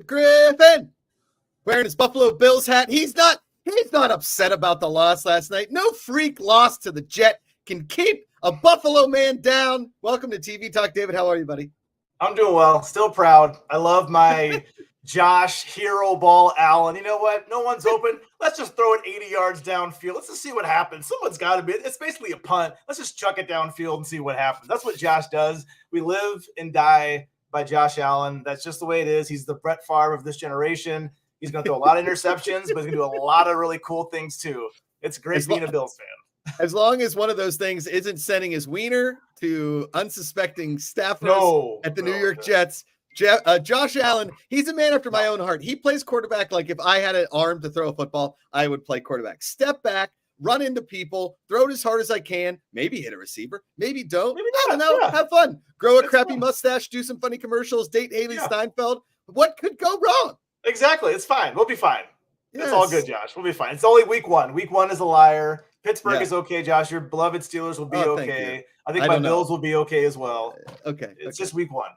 Griffin wearing his Buffalo Bills hat. He's not upset about the loss last night. No freak loss to the Jet can keep a Buffalo man down. Welcome to TV Talk, David. How are you, buddy? I'm doing well. Still proud. I love my Josh hero ball Allen. You know what? No one's open. Let's just throw it 80 yards downfield. Let's just see what happens. Someone's got to be. It's basically a punt. Let's just chuck it downfield and see what happens. That's what Josh does. We live and die by Josh Allen. That's just the way it is. He's the Brett Favre of this generation. He's going to throw a lot of interceptions, but he's going to do a lot of really cool things too. It's great being a Bills fan. As long as one of those things isn't sending his wiener to unsuspecting staffers at the New York Jets. Josh Allen, he's a man after my own heart. He plays quarterback like if I had an arm to throw a football, I would play quarterback. Step back, run into people, throw it as hard as I can, maybe hit a receiver, maybe don't. Maybe not. I don't know. Yeah. Have fun. Grow a crappy mustache, do some funny commercials, date Haley Steinfeld. What could go wrong? Exactly. It's fine. We'll be fine. Yes. It's all good, Josh. We'll be fine. It's only week one. Week one is a liar. Pittsburgh is okay, Josh. Your beloved Steelers will be okay. I think my Bills will be okay as well. Okay. It's just week one.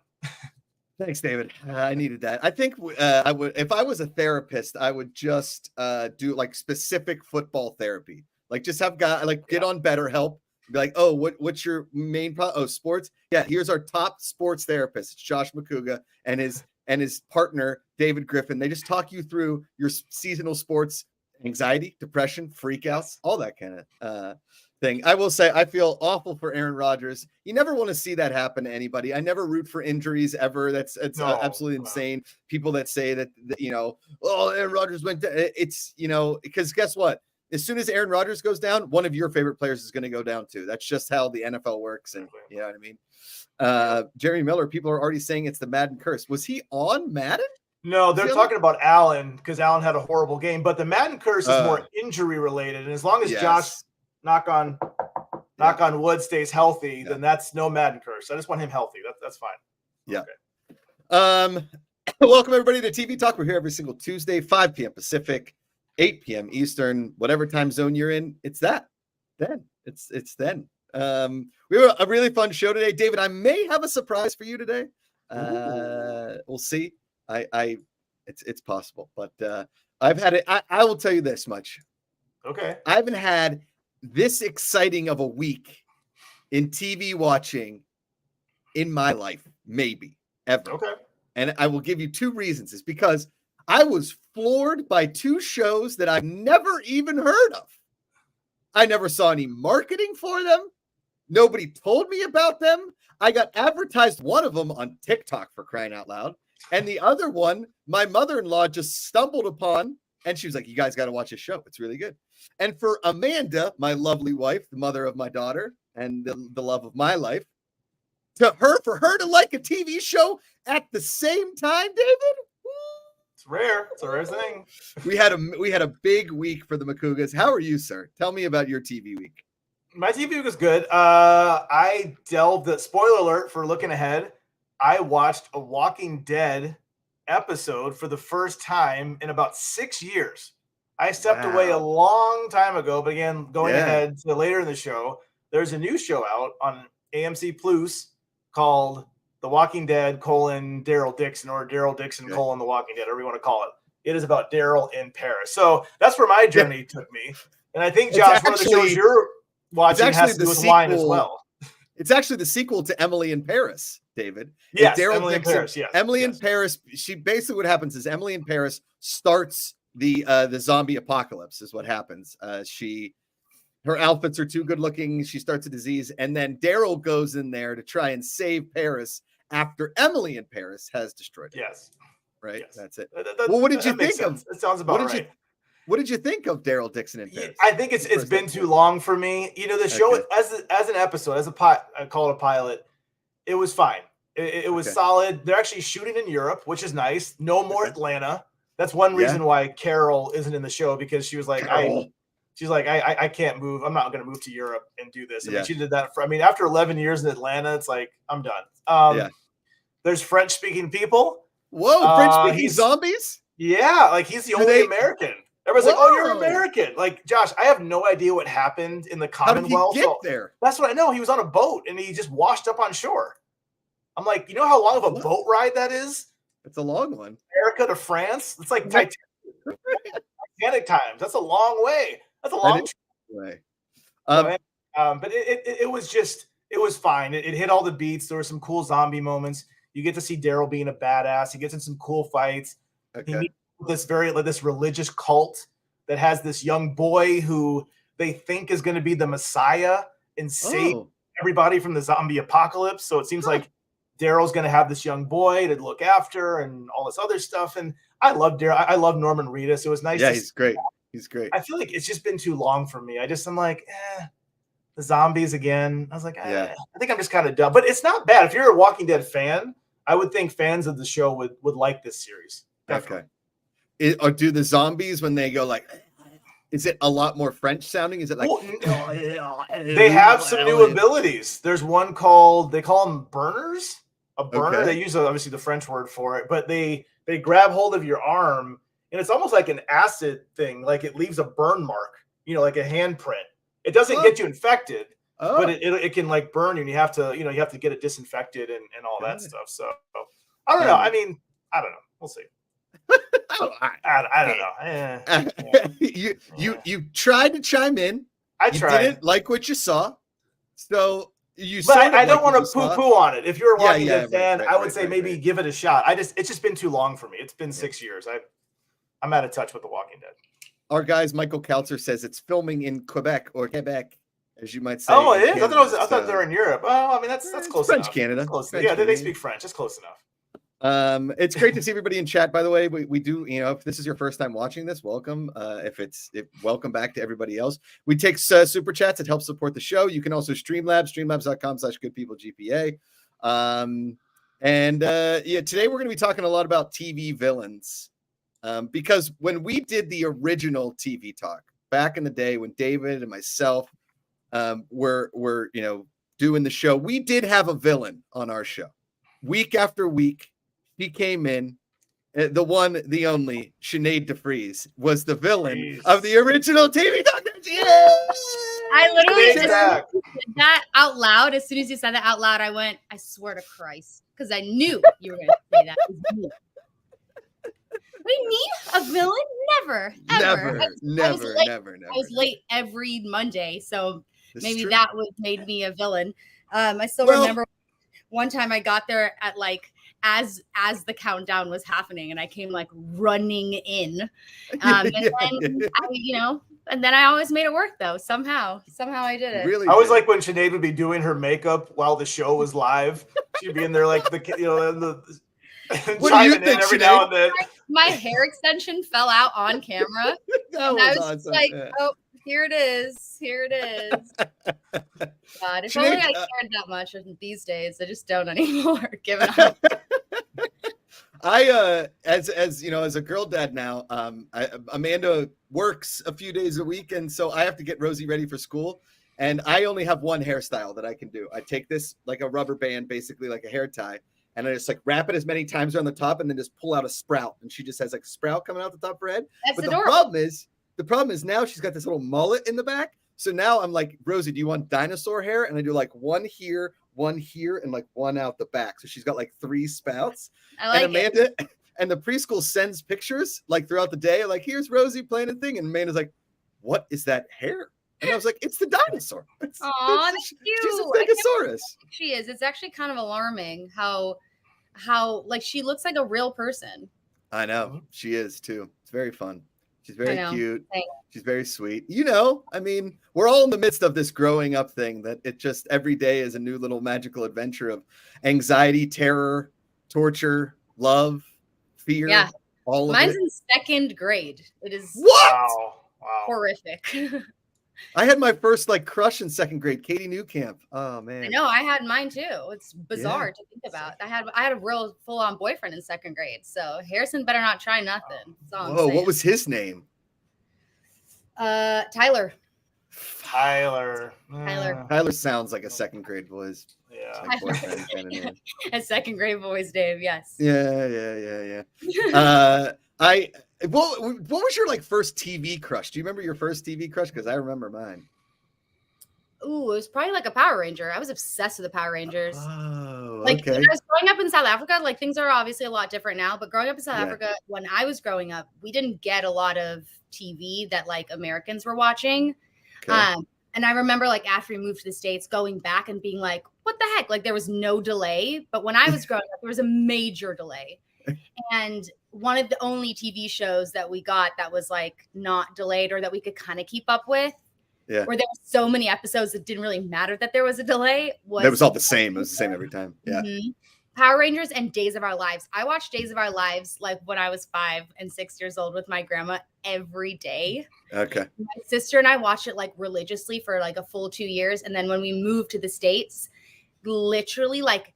Thanks, David. I needed that. I think I would, if I was a therapist, I would just do like specific football therapy. Like just have get on BetterHelp. Be like, oh, what's your main problem? Oh, sports. Yeah, here's our top sports therapist. It's Josh Macuga and his partner David Griffin. They just talk you through your seasonal sports anxiety, depression, freakouts, all that kind of thing. I will say I feel awful for Aaron Rodgers. You never want to see that happen to anybody. I never root for injuries ever. It's absolutely insane. People that say that Aaron Rodgers went down. It's, because guess what? As soon as Aaron Rodgers goes down, one of your favorite players is going to go down too. That's just how the NFL works. And you know what I mean? Jerry Miller, people are already saying it's the Madden curse. Was he on Madden? No, they're talking about Allen because Allen had a horrible game, but the Madden curse is more injury related. And as long as Josh, knock on wood, stays healthy, then that's no Madden curse. I just want him healthy. That's fine. Yeah. Okay. Welcome everybody to TV Talk. We're here every single Tuesday, 5 p.m. Pacific, 8 p.m. Eastern, whatever time zone you're in. It's that. Then it's then. We have a really fun show today, David. I may have a surprise for you today. We'll see. It's possible, but I've had it. I will tell you this much. Okay. I haven't had this exciting of a week in TV watching in my life, maybe ever. Okay. And I will give you 2 reasons. It's because I was floored by 2 shows that I've never even heard of. I never saw any marketing for them. Nobody told me about them. I got advertised one of them on TikTok, for crying out loud. And the other one, my mother-in-law just stumbled upon, and she was like, you guys got to watch this show. It's really good. And for Amanda, my lovely wife, the mother of my daughter, and the love of my life, for her to like a TV show at the same time, David? It's rare. It's a rare thing. We had a big week for the Macugas. How are you, sir? Tell me about your TV week. My TV week was good. I spoiler alert for looking ahead. I watched a Walking Dead episode for the first time in about 6 years. I stepped away a long time ago, but again, going ahead to later in the show, there's a new show out on AMC Plus called The Walking Dead: Daryl Dixon, or Daryl Dixon: The Walking Dead, whatever you want to call it. It is about Daryl in Paris. So that's where my journey took me. And I think, Josh, one of the shows you're watching has to do with wine as well. It's actually the sequel to Emily in Paris, David. Yes, Emily in Paris. Yes, Emily in Paris. She basically, what happens is Emily in Paris starts the zombie apocalypse. Is what happens. Her outfits are too good looking. She starts a disease, and then Daryl goes in there to try and save Paris after Emily in Paris has destroyed it. Yes, right. Yes. That's it. Well, what did you think of? It sounds about right. What did you think of Daryl Dixon in Paris? I think it's been too long for me. The show as an episode, I call it a pilot. It was fine. It was solid. They're actually shooting in Europe, which is nice. No more Atlanta. That's one reason why Carol isn't in the show, because she was like, I can't move. I'm not going to move to Europe and do this. I mean, she did that after 11 years in Atlanta, it's like, I'm done. There's French speaking people. Whoa, French speaking zombies? Yeah. Like he's the only American. Everybody's like, oh, you're American. Like, Josh, I have no idea what happened in the Commonwealth. How did he get there? That's what I know. He was on a boat and he just washed up on shore. I'm like, you know how long of a boat ride that is? It's a long one. America to France. It's like Titanic times. That's a long way. That's a long way. But it was fine. It hit all the beats. There were some cool zombie moments. You get to see Daryl being a badass. He gets in some cool fights. Okay. He meets this religious cult that has this young boy who they think is going to be the Messiah and save everybody from the zombie apocalypse. So it seems like Daryl's going to have this young boy to look after and all this other stuff. And I love Daryl. I love Norman Reedus. It was nice. Yeah, he's great. He's great. I feel like it's just been too long for me. I'm like, the zombies again. I was like, I think I'm just kind of done. But it's not bad. If you're a Walking Dead fan, I would think fans of the show would like this series. Definitely. Okay. Or do the zombies, when they go like, is it a lot more French sounding? Is it like they have some new abilities? There's one called, they call them burners. A burner. Okay. They use obviously the French word for it, but they grab hold of your arm and it's almost like an acid thing. Like it leaves a burn mark, like a handprint. It doesn't get you infected, but it can like burn you, and you have to get it disinfected and all that stuff. So I don't know. I mean, I don't know. We'll see. I don't know. You tried to chime in. I tried. You didn't like what you saw, so you. But I don't want to poo-poo on it. If you're a Walking Dead fan, I would say maybe give it a shot. It's just been too long for me. It's been 6 years. I'm out of touch with The Walking Dead. Our guys, Michael Kautzer says it's filming in Quebec, as you might say. Oh, it is? Canada, I thought they were in Europe. Oh, I mean, that's close French enough. Canada. Close French Canada. They speak French. It's close enough. It's great to see everybody in chat, by the way. We do, if this is your first time watching this, welcome. Welcome back to everybody else. We take super chats. It helps support the show. You can also streamlabs.com/goodpeoplegpa. Today we're going to be talking a lot about TV villains. Because when we did the original TV talk back in the day, when David and myself were doing the show, we did have a villain on our show. Week after week, he came in. The one, the only, Sinead DeFries was the villain of the original TV talk. I literally just said that out loud. As soon as you said that out loud, I went, I swear to Christ, because I knew you were going to say that. It was me. Me? A villain? Never. Ever. Never. I was late every Monday, so maybe that made me a villain. I still remember one time I got there at as the countdown was happening, and I came running in. And then I always made it work though. Somehow I did it. Really? I always like when Sinead would be doing her makeup while the show was live. She'd be in there what do you think, every now and then. My hair extension fell out on camera. I was awesome. Oh, here it is. God, if only I cared that much these days. I just don't anymore. Give it up. As a girl dad now, Amanda works a few days a week, and so I have to get Rosie ready for school. And I only have one hairstyle that I can do. I take this like a rubber band, basically like a hair tie, and I just wrap it as many times around the top, and then just pull out a sprout, and she just has a sprout coming out the top of her head. That's but adorable. the problem is now she's got this little mullet in the back. So now I'm like, Rosie, do you want dinosaur hair? And I do one here, and one out the back. So she's got 3 spouts. I like and Amanda and the preschool sends pictures throughout the day, here's Rosie playing a thing, and Amanda's like, what is that hair? And I was like, it's the dinosaur. Aw, that's cute. She's a Stegosaurus. She is. It's actually kind of alarming how she looks like a real person. I know. She is too. It's very fun. She's very cute. Thanks. She's very sweet. I mean, we're all in the midst of this growing up thing that it just every day is a new little magical adventure of anxiety, terror, torture, love, fear. Yeah. All of Mine's it. in 2nd grade. It is Wow. Horrific. I had my first crush in 2nd grade, Katie Newcamp. Oh man. I know, I had mine too. It's bizarre to think about. I had a real full-on boyfriend in 2nd grade. So Harrison better not try nothing. Whoa, what was his name? Tyler. Tyler sounds like a 2nd grade boy's. Yeah. Boyfriend kind of name. A 2nd grade boy's name, yes. Yeah. What was your first TV crush? Do you remember your first TV crush? Because I remember mine. Ooh, it was probably like a Power Ranger. I was obsessed with the Power Rangers. Oh, Like okay. when I was growing up in South Africa, like things are obviously a lot different now, but growing up in South Yeah. Africa, when I was growing up, we didn't get a lot of TV that like Americans were watching. Okay. And I remember like after we moved to the States, going back and being like, what the heck? Like there was no delay. But when I was growing up, there was a major delay. And one of the only TV shows that we got that was like not delayed or that we could kind of keep up with, where there were so many episodes that didn't really matter that there was a delay. That was all the same. It was the same every time. Yeah. Mm-hmm. Power Rangers and Days of Our Lives. I watched Days of Our Lives like when I was 5 and 6 years old with my grandma every day. Okay. My sister and I watched it like religiously for like a full 2 years. And then when we moved to the States, literally like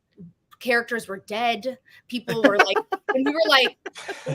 characters were dead. People were like, and we were like,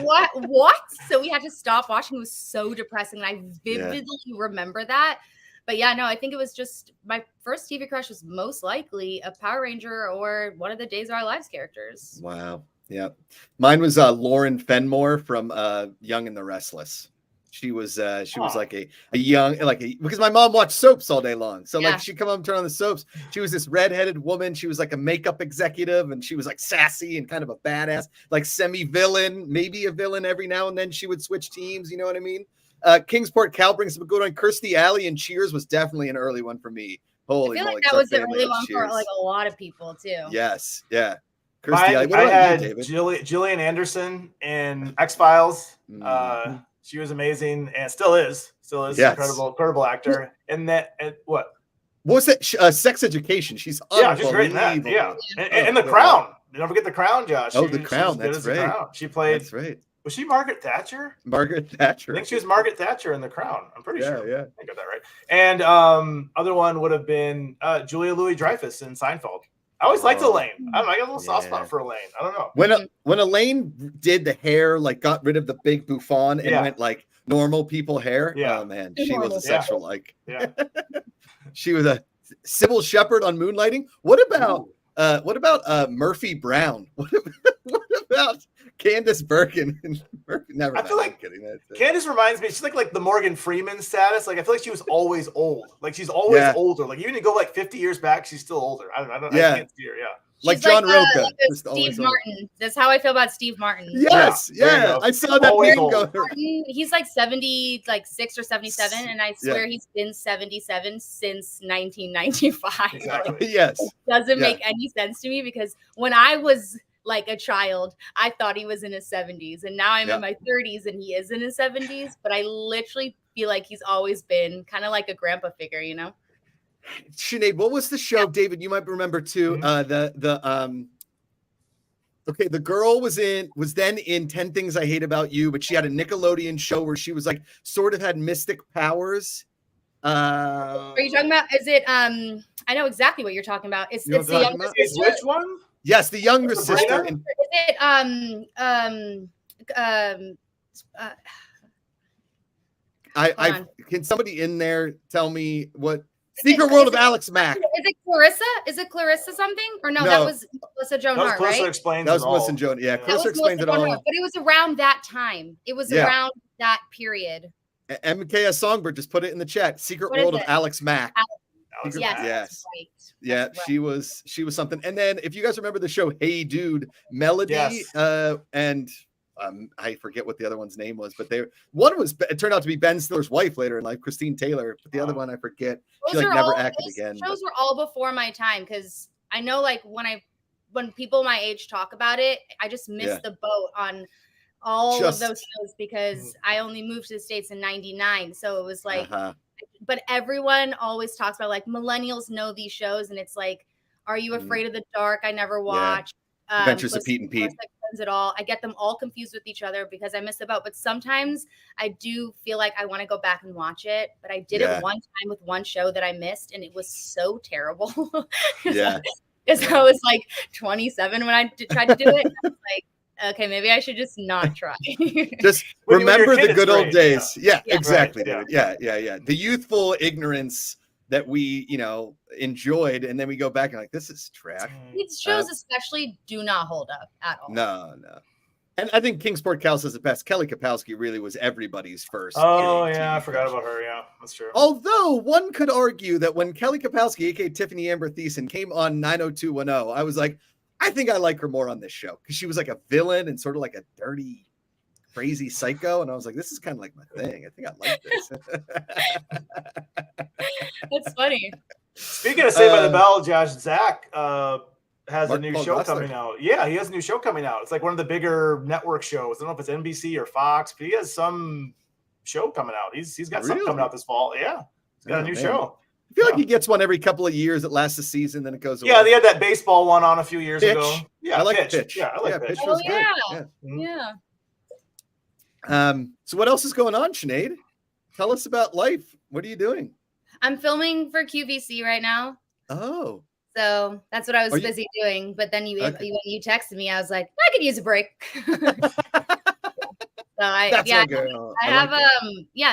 what? So we had to stop watching. It was so depressing. And I vividly remember that. But yeah, no, I think it was just my first TV crush was most likely a Power Ranger or one of the Days of Our Lives characters. Wow. Yeah. Mine was Lauren Fenmore from Young and the Restless. She was like a young, because my mom watched soaps all day long. So like she'd come up and turn on the soaps. She was this redheaded woman. She was like a makeup executive and she was like sassy and kind of a badass, like semi-villain, maybe a villain every now and then. She would switch teams. You know what I mean? Kingsport Cal brings up a good one. Kirstie Alley and Cheers was definitely an early one for me. Holy I feel moly, like that was an early one Cheers. for like a lot of people too. Yes. Yeah. Kirstie Alley. What I about had you, David? Gillian Anderson in X-Files. She was amazing and still is incredible actor. And that, what was that? Sex Education. She's she's great in that. Yeah. And The Crown. Don't forget The Crown, Josh. The Crown. That's right. Crown. She played. That's right. Was she Margaret Thatcher? Margaret Thatcher. I think she was Margaret Thatcher in The Crown. I'm pretty sure. Yeah. I got that right. And other one would have been Julia Louis-Dreyfus in Seinfeld. I always liked Elaine. I don't know. I got a little soft spot for Elaine. I don't know. When Elaine did the hair, like got rid of the big bouffant and went like normal people hair. Yeah. Oh man, she was a sexual like. Yeah. She was a Sybil Shepherd on Moonlighting. What about Murphy Brown? What about Candace Bergen? Never mind. I feel like Candace reminds me. She's like the Morgan Freeman status. Like I feel like she was always old. Like she's always older. Like even to go like 50 years back, she's still older. I can't see her. Yeah. Like John Roca. Like Steve Martin. That's how I feel about Steve Martin. Yes. Yeah. I saw that meme go. He's like 76 or 77, and I swear he's been 77 since 1995. Exactly. Yes. It doesn't make any sense to me because when I was like a child, I thought he was in his 70s, and now I'm in my 30s and he is in his 70s, but I literally feel like he's always been kind of like a grandpa figure, you know? Sinead, what was the show, David? You might remember too. The girl was then in 10 Things I Hate About You, but she had a Nickelodeon show where she was like sort of had mystic powers. Are you talking about? Is it? I know exactly what you're talking about. It's the younger sister. Which one? Yes, the younger sister. Is it? Can somebody in there tell me what? Secret World of Alex Mack. Is it Clarissa? Is it Clarissa something? Or no, that was Melissa Joan Hart, right? That was Melissa Joan. Yeah, Clarissa explains it all. But it was around that time. It was around that period. MKS Songbird just put it in the chat. Secret World of Alex Mack. Yes. Right. Yeah, right. She was something. And then if you guys remember the show Hey Dude, Melody and I forget what the other one's name was, but it turned out to be Ben Stiller's wife later in life, Christine Taylor. But the other one I forget. She never acted again. Those were all before my time because I know like when people my age talk about it, I just missed the boat on all of those shows because I only moved to the States in 99. So it was like, but everyone always talks about like millennials know these shows, and it's like, Are You Afraid of the Dark? I never watched. Adventures of Pete and Pete. At all. I get them all confused with each other because I miss the boat. But sometimes I do feel like I want to go back and watch it. But I did it one time with one show that I missed, and it was so terrible. Because I was like 27 when I tried to do it. And I was like, okay, maybe I should just not try. Just remember the good old days. Yeah, exactly. Right. Yeah. The youthful ignorance that we, enjoyed, and then we go back and like, this is trash. These shows especially do not hold up at all. No. And I think Kingsport Cal says it best. Kelly Kapowski really was everybody's first. Oh, big yeah. I TV forgot crush. about her. Yeah, that's true. Although one could argue that when Kelly Kapowski, aka Tiffany Amber Thiessen, came on 90210, I was like, I think I like her more on this show because she was like a villain and sort of like a dirty, crazy psycho. And I was like, this is kind of like my thing. I think I like this. That's funny. Speaking of Saved by the Bell, Josh, Zach has Mark a new Paul show Gosselaar. coming out. Yeah, he has a new show coming out. It's like one of the bigger network shows. I don't know if it's NBC or Fox, but he has some show coming out. He's got something coming out this fall. Yeah, he's got a new show. I feel like he gets one every couple of years. It lasts a season, then it goes away. Yeah, they had that baseball one on a few years ago. Yeah, I like Pitch. Yeah, I like Pitch. Pitch was good. Yeah. So what else is going on, Sinead? Tell us about life. What are you doing? I'm filming for QVC right now. Oh. So that's what I was busy doing. But then when you texted me, I was like, I could use a break. So I have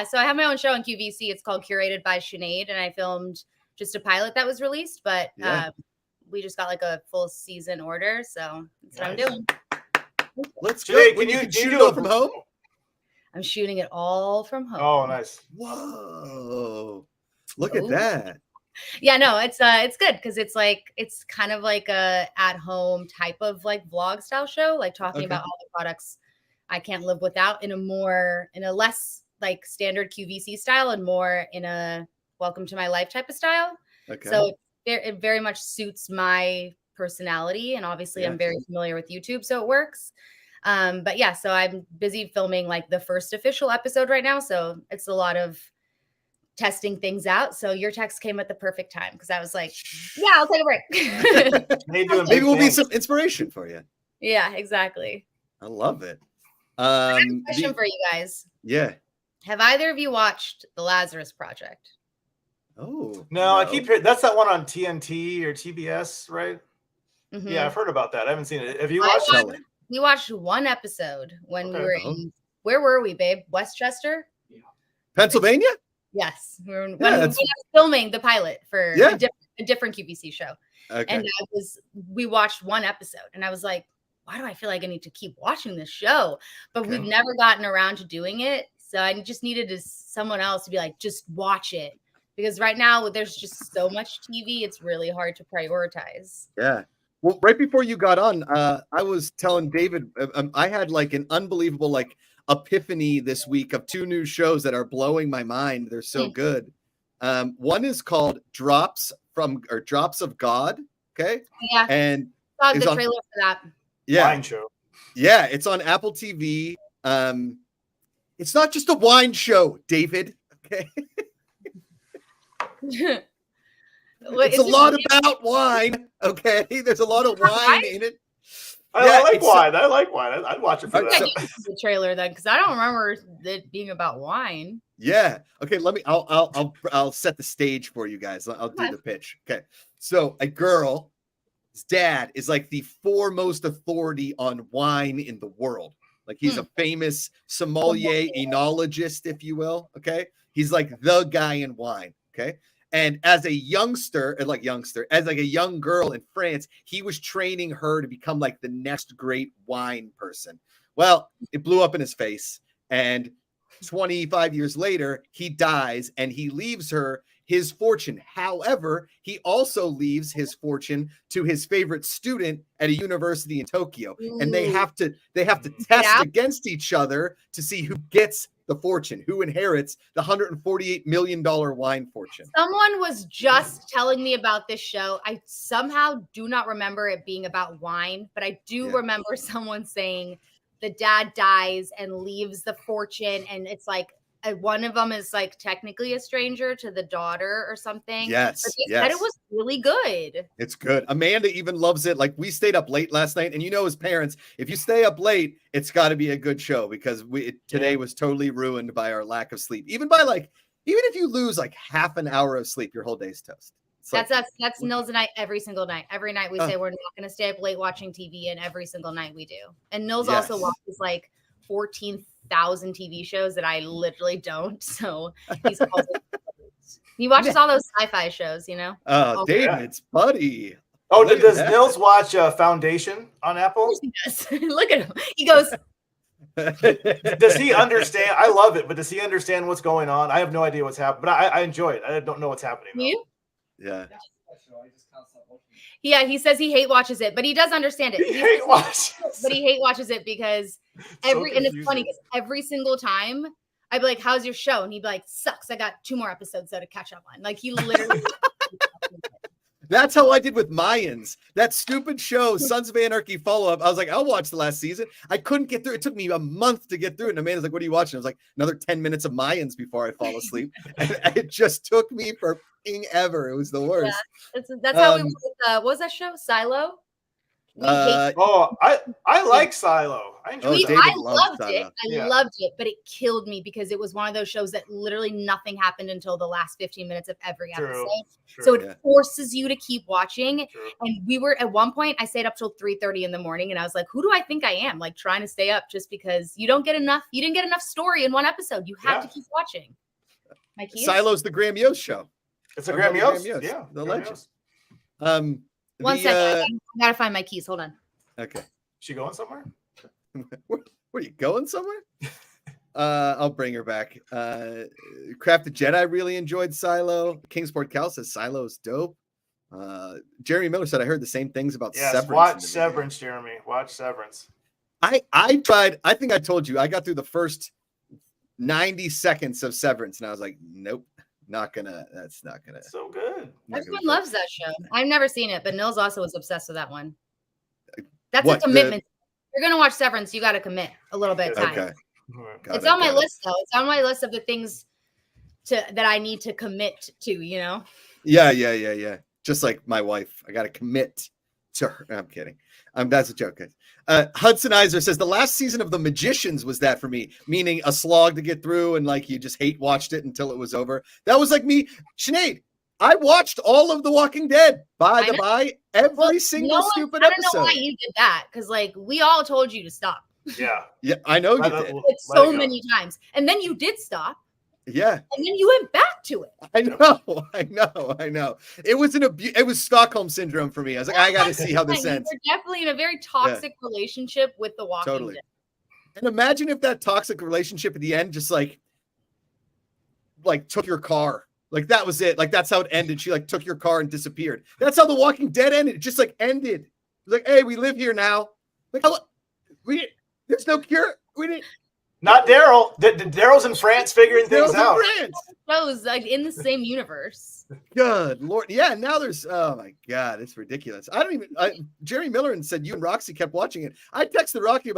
so I have my own show on QVC. It's called Curated by Sinead, and I filmed just a pilot that was released, but we just got like a full season order, so that's what I'm doing. Let's go. Sinead, Can you shoot it all from home? I'm shooting it all from home. Oh, nice. Whoa. Look at that. Yeah, no, it's good because it's kind of like a at-home type of like vlog style show, like talking about all the products I can't live without in a less like standard QVC style and more in a welcome to my life type of style. Okay. So it very much suits my personality, and obviously I'm very familiar with YouTube, so it works. But yeah, so I'm busy filming like the first official episode right now, so it's a lot of testing things out. So your text came at the perfect time because I was like, yeah, I'll take a break. Maybe we'll be some inspiration for you. Yeah, exactly. I love it. I have a question for you guys. Yeah. Have either of you watched The Lazarus Project? Oh. No, I keep hearing that's that one on TNT or TBS, right? Mm-hmm. Yeah, I've heard about that. I haven't seen it. Have you watched it? We watched one episode when we were in, where were we, babe? Westchester? Yeah. Pennsylvania? Yes. We were when I was filming the pilot for a different QVC show. Okay. And we watched one episode and I was like, why do I feel like I need to keep watching this show? But we've never gotten around to doing it. So I just needed someone else to be like, just watch it. Because right now there's just so much TV, it's really hard to prioritize. Yeah. Well, right before you got on, I was telling David, I had like an unbelievable like epiphany this week of two new shows that are blowing my mind. They're so good. One is called Drops of God. Okay. Yeah. And saw the trailer for that. Yeah. Wine show. Yeah. It's on Apple TV. It's not just a wine show, David. Okay. It's a lot about wine. Okay. There's a lot of wine in it. I like wine. I like wine. I'd watch it for that. The trailer then, because I don't remember it being about wine. Yeah. Okay. I'll set the stage for you guys. I'll do the pitch. Okay. So a girl's dad is like the foremost authority on wine in the world. Like he's a famous sommelier, enologist, if you will. Okay. He's like the guy in wine. Okay. And as a young girl in France, he was training her to become like the next great wine person. Well, it blew up in his face. And 25 years later, he dies and he leaves her his fortune. However, he also leaves his fortune to his favorite student at a university in Tokyo. Ooh. And they have to test against each other to see who gets the fortune, who inherits the $148 million wine fortune. Someone was just telling me about this show. I somehow do not remember it being about wine, but I do remember someone saying the dad dies and leaves the fortune. And it's like, one of them is like technically a stranger to the daughter or something. Yes. But they said it was really good. It's good. Amanda even loves it. Like we stayed up late last night, and as parents, if you stay up late, it's got to be a good show because today was totally ruined by our lack of sleep. Even if you lose like half an hour of sleep, your whole day's toast. That's Nils and I every single night. Every night we say we're not going to stay up late watching TV, and every single night we do. And Nils also watches like 14,000 TV shows that I literally don't. So he watches all those sci-fi shows, Oh, David's buddy. Oh, does Nils watch Foundation on Apple? Of course he does. Look at him. He goes, Does he understand? I love it, but does he understand what's going on? I have no idea what's happening, but I enjoy it. I don't know what's happening. You? Yeah. Yeah, he says he hate watches it, but he does understand it. He hate watches. But he hate watches it because and it's funny because every single time I'd be like, "How's your show?" And he'd be like, "Sucks. I got 2 more episodes though to catch up on." Like he literally. That's how I did with Mayans. That stupid show, Sons of Anarchy follow-up. I was like, I'll watch the last season. I couldn't get through. It took me a month to get through it. And Amanda's like, what are you watching? I was like, another 10 minutes of Mayans before I fall asleep. And it just took me for ever. It was the worst. Yeah, that's how we were with, what was that show? Silo? I like Silo. I enjoyed it. I loved it. I loved it, but it killed me because it was one of those shows that literally nothing happened until the last 15 minutes of every episode. So it forces you to keep watching. And we were at one point, I stayed up till 3:30 in the morning, and I was like, "Who do I think I am?" Like trying to stay up just because you don't get enough. You didn't get enough story in one episode. You have to keep watching. Silo's the Graham Yost show. It's a Graham Yost. Yeah, the legend. One second. I gotta find my keys. Hold on. Okay. She going somewhere? Where are you going somewhere? I'll bring her back. Crafted Jedi really enjoyed Silo. Kingsport Cal says Silo's dope. Jeremy Miller said I heard the same things about Severance. Watch Severance, Jeremy. Watch Severance. I tried. I think I told you. I got through the first 90 seconds of Severance, and I was like, nope. That's not gonna. So good. Everyone loves that show. I've never seen it, but Nils also was obsessed with that one. That's a commitment. If you're gonna watch Severance, you got to commit a little bit of time. Okay. It's on my list, though. It's on my list of the things that I need to commit to. You know. Yeah. Just like my wife, I got to commit to her. I'm kidding. That's a joke. Hudson Iser says the last season of The Magicians was that for me, meaning a slog to get through and like you just watched it until it was over. That was like me. Sinead, I watched all of The Walking Dead every single stupid episode. I don't know why you did that because like we all told you to stop. Yeah, I know you did. It's so many times, and then you did stop. Yeah. And then you went back to it. I know. It was it was Stockholm syndrome for me. I was like, I got to see how this ends. You're definitely in a very toxic relationship with The Walking Dead. And imagine if that toxic relationship at the end just like took your car. Like that was it. Like that's how it ended. She like took your car and disappeared. That's how The Walking Dead ended. It just like ended. It was like, hey, we live here now. Like there's no cure. We didn't. Not Daryl. Daryl's in France figuring things out. Shows like in the same universe. Good Lord. Yeah, now there's oh my God, it's ridiculous. Jerry Miller and said you and Roxy kept watching it. I texted Roxy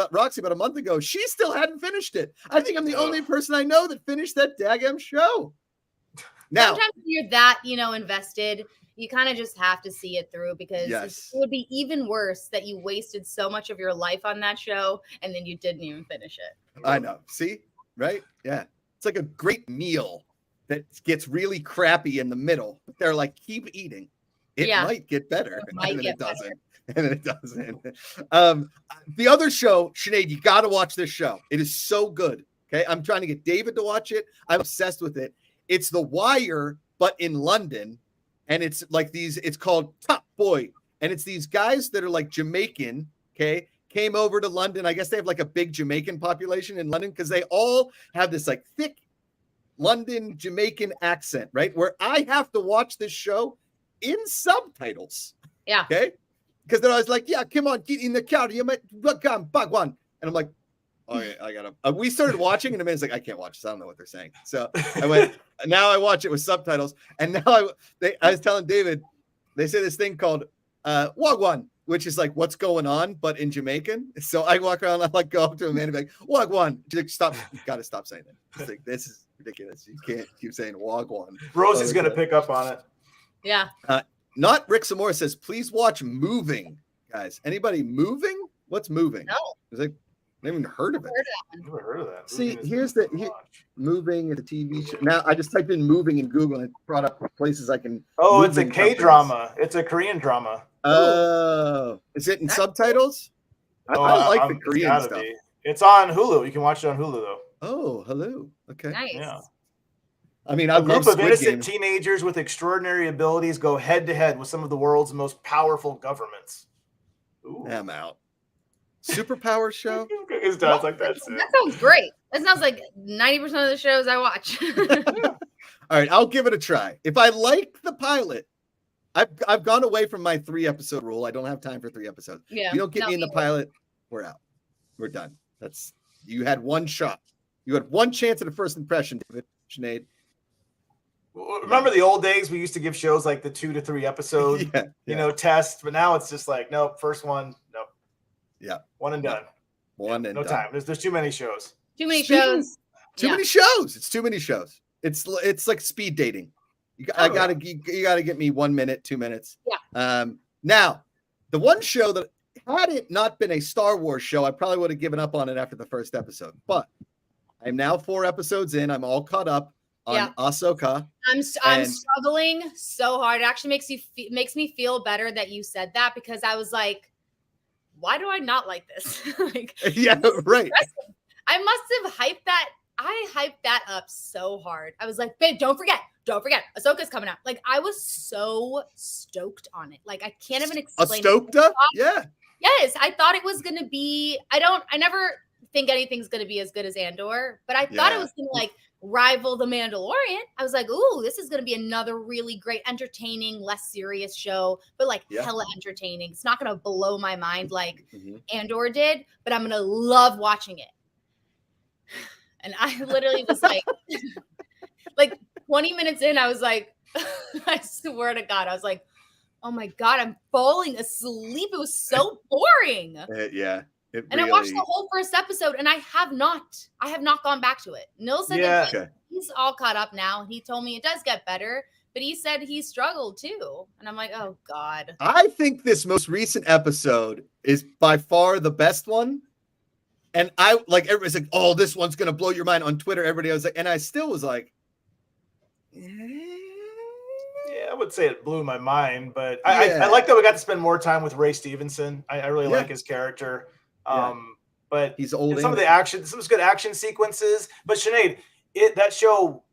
about a month ago. She still hadn't finished it. I think I'm the only person I know that finished that daggum show. Now sometimes you're that, invested. You kind of just have to see it through because it would be even worse that you wasted so much of your life on that show and then you didn't even finish it. I know. See? Right? Yeah. It's like a great meal that gets really crappy in the middle. But they're like, keep eating. It might get better. And then it doesn't. The other show, Sinead, you got to watch this show. It is so good. Okay. I'm trying to get David to watch it. I'm obsessed with it. It's The Wire, but in London. And it's like it's called Top Boy. And it's these guys that are like Jamaican, okay, came over to London. I guess they have like a big Jamaican population in London because they all have this like thick London Jamaican accent, right? Where I have to watch this show in subtitles. Yeah. Okay. Because they're always like, yeah, come on, get in the car. You might come, bug one. And I'm like, okay, I gotta. We started watching, and Amanda's like, I can't watch this. I don't know what they're saying. So I went. Now I watch it with subtitles, and now I was telling David, they say this thing called Wagwan, which is like what's going on, but in Jamaican. So I walk around, I like go up to Amanda and be like, Wagwan. She's like, stop! You gotta stop saying that. It's like this is ridiculous. You can't keep saying Wagwan. Rose is gonna pick up on it. Yeah. Not Rick Zamora says, please watch Moving, guys. Anybody moving? What's Moving? No. It's like. I haven't even heard of it. Never heard of that. See, Moving is a TV show. Now I just typed in Moving in Google and it brought up places I can. Oh, it's a K-drama. It's a Korean drama. Oh, is it in subtitles? I like the Korean stuff. It's on Hulu. You can watch it on Hulu though. Oh, Hulu. Okay. Nice. Yeah. I mean, a group of innocent teenagers with extraordinary abilities go head to head with some of the world's most powerful governments. Ooh. I'm out. Superpower show. His dad's like, that's it. That sounds great. That sounds like 90% of the shows I watch. All right, I'll give it a try. If I like the pilot, I've gone away from my 3-episode rule. I don't have time for 3 episodes. Yeah, if you don't get me in the pilot, we're out. We're done. You had one shot. You had one chance at a first impression, David. Sinead. Remember the old days? We used to give shows like the 2 to 3 episode, test. But now it's just like, nope, first one, nope. Yeah, one and done. One and no done. time. There's too many shows. Too many shows. Too many shows. It's too many shows. It's like speed dating. You gotta get me 1 minute, 2 minutes. Yeah. Now, the one show that had it not been a Star Wars show, I probably would have given up on it after the first episode. But I'm now 4 episodes in. I'm all caught up on Ahsoka. I'm struggling so hard. It actually makes me feel better that you said that, because I was like, why do I not like this? Yeah, right. I must have hyped that. I hyped that up so hard. I was like, babe, don't forget, Ahsoka's coming out. Like, I was so stoked on it. Like, I can't even explain. Ahsoka? Yeah. Yes, I thought it was gonna be. I never think anything's gonna be as good as Andor, but I thought it was gonna like rival The Mandalorian. I was like, ooh, this is gonna be another really great, entertaining, less serious show, but like hella entertaining. It's not gonna blow my mind like Andor did, but I'm gonna love watching it. And I literally was like, like 20 minutes in, I was like, I swear to God, I was like, oh my God, I'm falling asleep. It was so boring. Yeah. And I watched the whole first episode, and I have not gone back to it. Nil said that he's all caught up now. He told me it does get better, but he said he struggled too. And I'm like, oh God. I think this most recent episode is by far the best one. And everybody's like, oh, this one's going to blow your mind on Twitter. Everybody was like, and I still was like, yeah, I would say it blew my mind, but I like that we got to spend more time with Ray Stevenson. I really like his character. But he's old. Some of the action, some good action sequences. But Sinead, that show,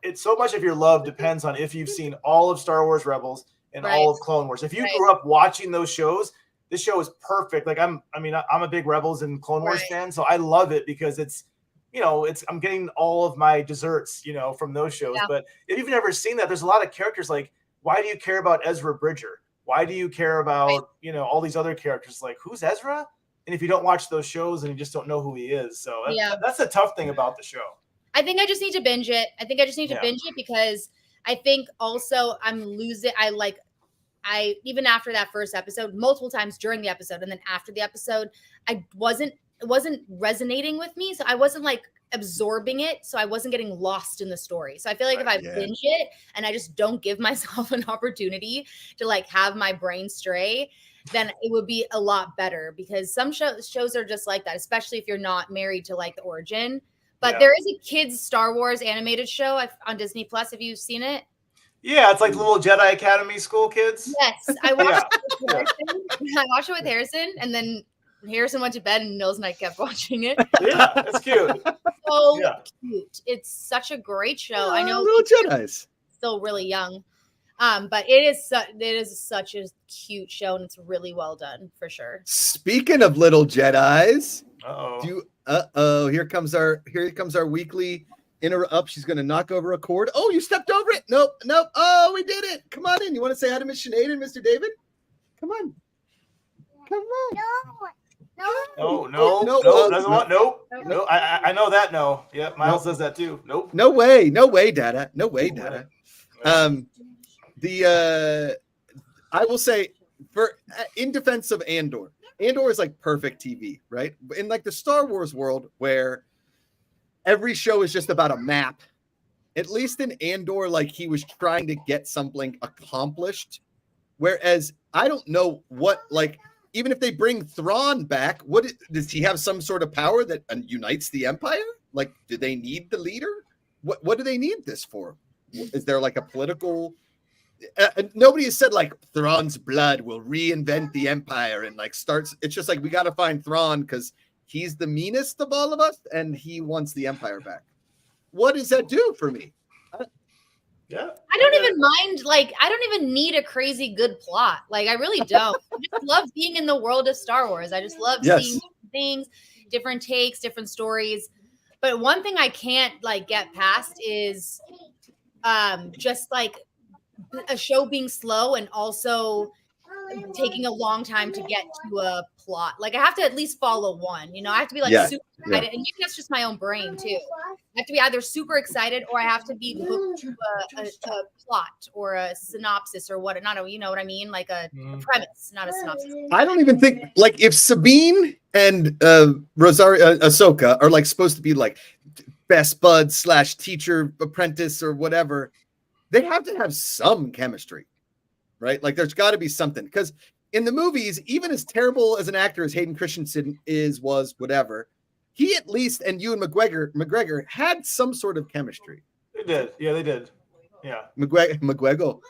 it's so much of your love depends on if you've seen all of Star Wars Rebels and all of Clone Wars. If you grew up watching those shows, this show is perfect. Like I'm a big Rebels and Clone Wars fan, so I love it because it's I'm getting all of my desserts, from those shows. Yeah. But if you've never seen that, there's a lot of characters. Like, why do you care about Ezra Bridger? Why do you care about all these other characters? Like, who's Ezra? And if you don't watch those shows, and you just don't know who he is, so that's the tough thing about the show. I think I just need to binge it. Because I think also I'm losing. I even after that first episode, multiple times during the episode, and then after the episode, it wasn't resonating with me. So I wasn't like absorbing it. So I wasn't getting lost in the story. So I feel like if I binge it and I just don't give myself an opportunity to like have my brain stray, then it would be a lot better, because some shows are just like that, especially if you're not married to like the origin. But there is a kids Star Wars animated show on Disney Plus. Have you seen it? Yeah, it's like little Jedi Academy school kids. Yes, I watched I watched it with Harrison, and then Harrison went to bed, and Nils and I kept watching it. Yeah, it's cute. So cute. It's such a great show. I know little Jedis. Still really young, but it is such a cute show, and it's really well done for sure. Speaking of little Jedis, here comes our weekly interrupt. She's going to knock over a cord. Oh, you stepped over it. Nope. Oh, we did it. Come on in. You want to say hi to Miss Sinead and Mr. David? Come on. No. Doesn't want. Nope. No. I know that. No. Yeah. Miles does that too. Nope. No way, Dada. No way, Dada. I will say, in defense of Andor is like perfect TV, right? In like the Star Wars world where every show is just about a map. At least in Andor, like he was trying to get something accomplished. Whereas I don't know what, like, even if they bring Thrawn back, does he have some sort of power that unites the Empire? Like, do they need the leader? What do they need this for? Is there like a political? Nobody has said like Thrawn's blood will reinvent the Empire and like starts. It's just like we got to find Thrawn because he's the meanest of all of us, and he wants the Empire back. What does that do for me? Yeah. I don't even mind. Like, I don't even need a crazy good plot. Like, I really don't. I just love being in the world of Star Wars. I just love seeing things, different takes, different stories. But one thing I can't like get past is just like a show being slow and also taking a long time to get to a plot. Like I have to at least follow one, I have to be like super excited. And maybe that's just my own brain too. I have to be either super excited or I have to be hooked to a plot or a synopsis or what, you know what I mean? Like a premise, not a synopsis. I don't even think like if Sabine and Rosario Ahsoka are like supposed to be like best buds / teacher apprentice or whatever, they have to have some chemistry, right? Like there's got to be something, because in the movies, even as terrible as an actor as Hayden Christensen was whatever, he at least, and Ewan McGregor had some sort of chemistry. They did. Yeah, they did. Yeah. McGregor.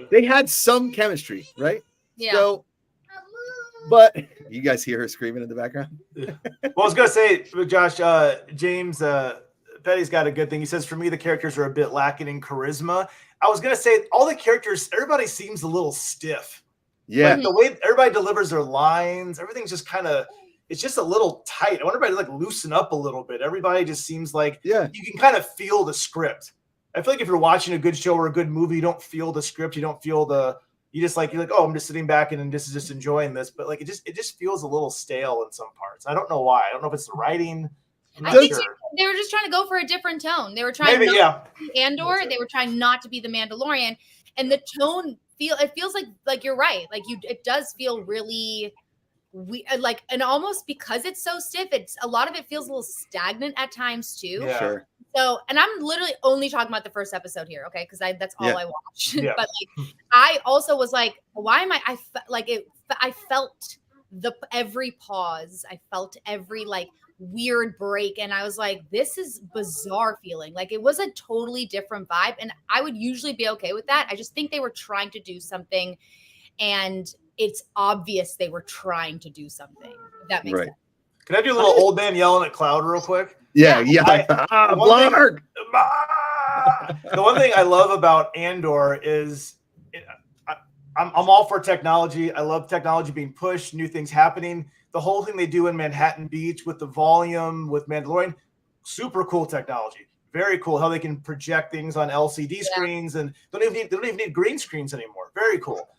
They had some chemistry, right? Yeah. So, but you guys hear her screaming in the background? Well, I was going to say, Josh, James Petty's got a good thing. He says, for me, the characters are a bit lacking in charisma. I was going to say, all the characters, everybody seems a little stiff. Yeah. Like the way everybody delivers their lines, everything's just kind of, it's just a little tight. I want everybody to like loosen up a little bit. Everybody just seems like you can kind of feel the script. I feel like if you're watching a good show or a good movie, you don't feel the script. You don't feel you're like, oh, I'm just sitting back and this is just enjoying this. But like, it just feels a little stale in some parts. I don't know why. I don't know if it's the writing. I think they were just trying to go for a different tone. They were trying to be Andor. They were trying not to be the Mandalorian. And the tone feels like you're right. Like it does feel really like, and almost because it's so stiff, a lot of it feels a little stagnant at times too. Yeah. Sure. So, and I'm literally only talking about the first episode here, okay? Because that's all I watch. Yeah. But like, I also was like, why am I felt every pause. I felt every like weird break, and I was like, this is bizarre feeling. Like it was a totally different vibe, and I would usually be okay with that. I just think they were trying to do something, and it's obvious they were trying to do something. If that makes sense. Can I do a little old man yelling at Cloud real quick? Yeah. The one thing I love about Andor is I'm all for technology. I love technology being pushed, new things happening. The whole thing they do in Manhattan Beach with the volume, with Mandalorian, super cool technology. Very cool how they can project things on LCD screens and they don't even need green screens anymore. Very cool.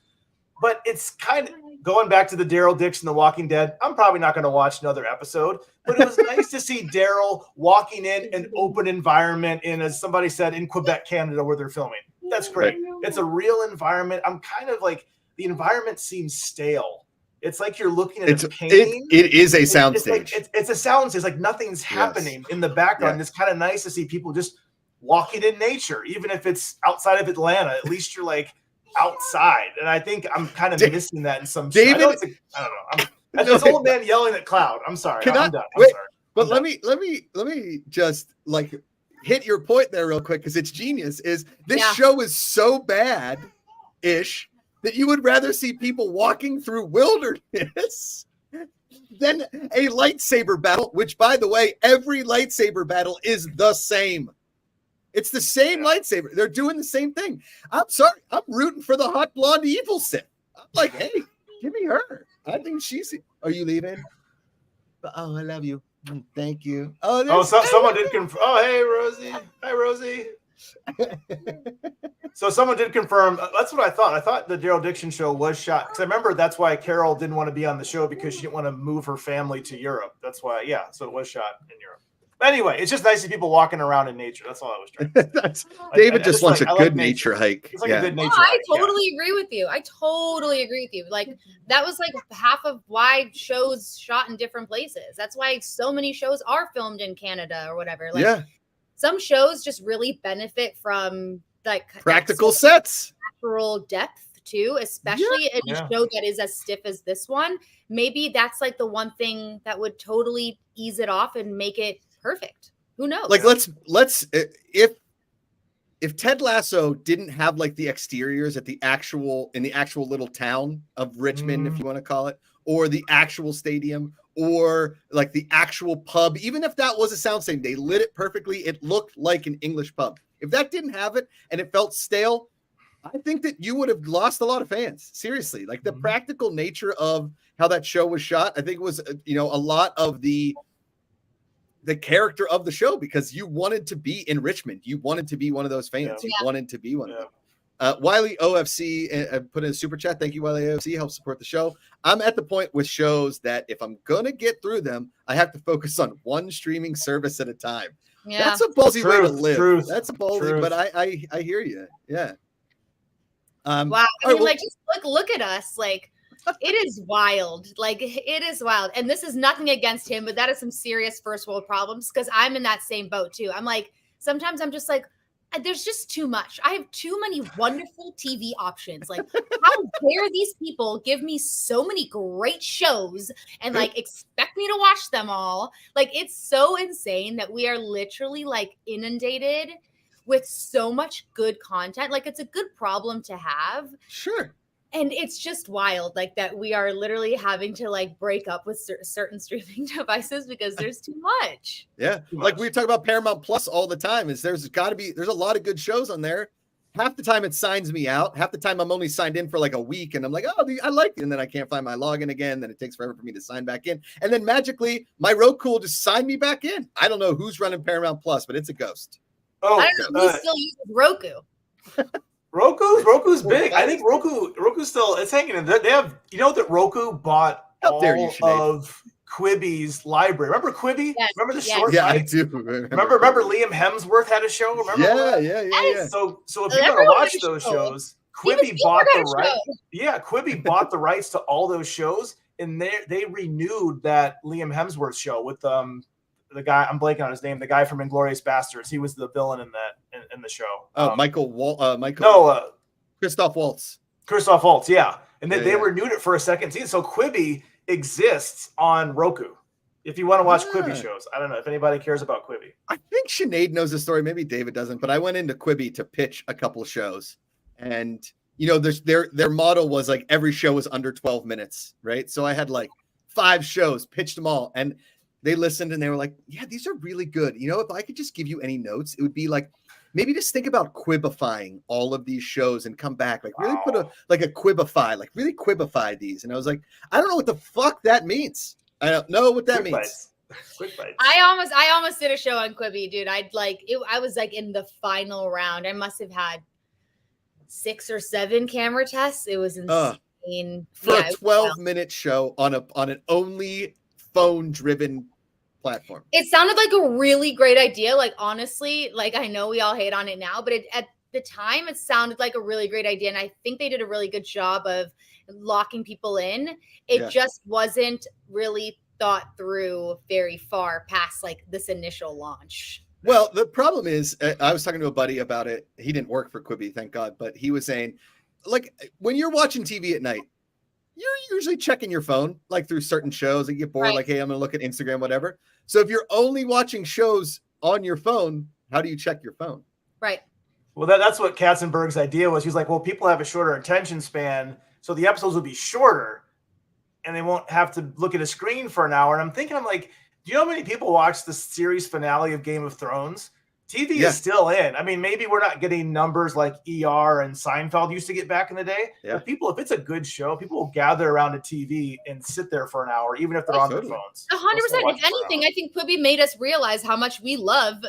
But it's kind of going back to the Daryl Dix in The Walking Dead. I'm probably not going to watch another episode, but it was nice to see Daryl walking in an open environment as somebody said, in Quebec, Canada, where they're filming. That's great. It's a real environment. I'm kind of like, the environment seems stale. It's like you're looking at a painting. It is a soundstage. It's a soundstage. Like nothing's happening in the background. It's kind of nice to see people just walking in nature, even if it's outside of Atlanta. At least you're like outside. And I think I'm kind of missing that in some. David, I don't know. It's old man yelling at Cloud. I'm sorry. I'm done. I'm sorry. But let me just like hit your point there real quick, because it's genius. Is this show is so bad-ish that you would rather see people walking through wilderness than a lightsaber battle, which, by the way, every lightsaber battle is the same. It's the same lightsaber. They're doing the same thing. I'm sorry. I'm rooting for the hot blonde evil Sith. I'm like, hey, give me her. I think she's... Are you leaving? Oh, I love you. Thank you. Someone did confirm. Oh, hey, Rosie. Hi, Rosie. So someone did confirm. That's what I thought. I thought the Daryl Dixon show was shot, because I remember that's why Carol didn't want to be on the show, because she didn't want to move her family to Europe. That's why, so it was shot in Europe. But anyway, it's just nice to see people walking around in nature. That's all I was trying to say. David just wants a good nature hike. It's like a good nature hike. I totally agree with you. Like that was like half of why shows shot in different places. That's why so many shows are filmed in Canada or whatever. Like some shows just really benefit from like practical sets, natural depth too, especially in a show that is as stiff as this one. Maybe that's like the one thing that would totally ease it off and make it perfect. Who knows? Like let's if Ted Lasso didn't have like the exteriors in the actual little town of Richmond, if you want to call it, or the actual stadium, or like the actual pub, even if that was a soundstage, they lit it perfectly. It looked like an English pub. If that didn't have it and it felt stale, I think that you would have lost a lot of fans. Seriously, like the practical nature of how that show was shot, I think was, a lot of the character of the show, because you wanted to be in Richmond. You wanted to be one of those fans. You wanted to be one of them. Wiley OFC put in a super chat. Thank you, Wiley OFC. Help support the show. I'm at the point with shows that if I'm going to get through them, I have to focus on one streaming service at a time. Yeah. That's a ballsy way to live. That's a ballsy, but I hear you. Yeah. Wow. I mean, just look at us. Like, it is wild. Like, it is wild. And this is nothing against him, but that is some serious first world problems, because I'm in that same boat too. I'm like, sometimes I'm just like, there's just too much. I have too many wonderful TV options. Like, how dare these people give me so many great shows and like expect me to watch them all? Like, it's so insane that we are literally like inundated with so much good content. Like, it's a good problem to have. Sure. And it's just wild, like, that we are literally having to like break up with certain streaming devices because there's too much. Yeah. Like we talk about Paramount Plus all the time, there's a lot of good shows on there. Half the time it signs me out. Half the time I'm only signed in for like a week and I'm like, oh, I like it. And then I can't find my login again. Then it takes forever for me to sign back in. And then magically my Roku will just sign me back in. I don't know who's running Paramount Plus, but it's a ghost. Oh, I don't know who still uses Roku. Roku's big. I think Roku's still, it's hanging in. They have, that Roku bought all of Quibi's library. Remember Quibi? Yes. Remember the short? Yeah, I do. Remember Liam Hemsworth had a show? Remember? Yeah. So if you want to watch those shows, Quibi bought the rights. Yeah, Quibi bought the rights to all those shows, and they renewed that Liam Hemsworth show with the guy, I'm blanking on his name, the guy from Inglourious Bastards. He was the villain in the show. Christoph Waltz. Christoph Waltz, yeah. And then they renewed it for a second season. So Quibi exists on Roku. If you want to watch Quibi shows. I don't know if anybody cares about Quibi. I think Sinead knows the story. Maybe David doesn't, but I went into Quibi to pitch a couple of shows. And, their model was like every show was under 12 minutes, right? So I had like 5 shows, pitched them all. And they listened and they were like, yeah, these are really good. If I could just give you any notes, it would be like, maybe just think about Quibifying all of these shows and come back. Like really put a Quibify, like really Quibify these. And I was like, I don't know what the fuck that means. I don't know what that means. Quick bites. I almost did a show on Quibi, dude. I was like in the final round. I must have had 6 or 7 camera tests. It was insane. For a 12-minute show on an only phone-driven platform. It sounded like a really great idea. Like, honestly, like, I know we all hate on it now, but at the time it sounded like a really great idea. And I think they did a really good job of locking people in. It just wasn't really thought through very far past like this initial launch. Well, the problem is, I was talking to a buddy about it. He didn't work for Quibi, thank God. But he was saying, like, when you're watching TV at night, you're usually checking your phone, like through certain shows. You get bored, like, hey, I'm going to look at Instagram, whatever. So if you're only watching shows on your phone, how do you check your phone? Right. Well, that's what Katzenberg's idea was. He's like, well, people have a shorter attention span, so the episodes will be shorter, and they won't have to look at a screen for an hour. And I'm like, do you know how many people watch the series finale of Game of Thrones? TV is still in. I mean, maybe we're not getting numbers like ER and Seinfeld used to get back in the day. Yeah. But people, if it's a good show, people will gather around a TV and sit there for an hour, even if they're on their phones. 100%. If anything, I think Quibi made us realize how much we love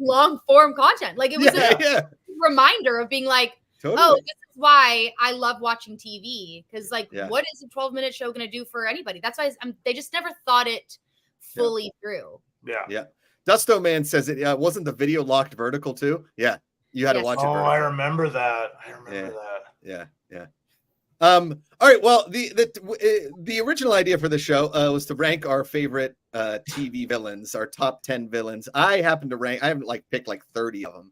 long form content. Like, it was a reminder of being like, oh, this is why I love watching TV. Because what is a 12-minute show going to do for anybody? That's why they just never thought it fully through. Yeah. Dusto Man says it wasn't the video locked vertical too. Yeah, you had to watch it. Oh, I remember that. Yeah. All right. Well, the original idea for the show was to rank our favorite TV villains, our top 10 villains. I happen to rank. I haven't picked 30 of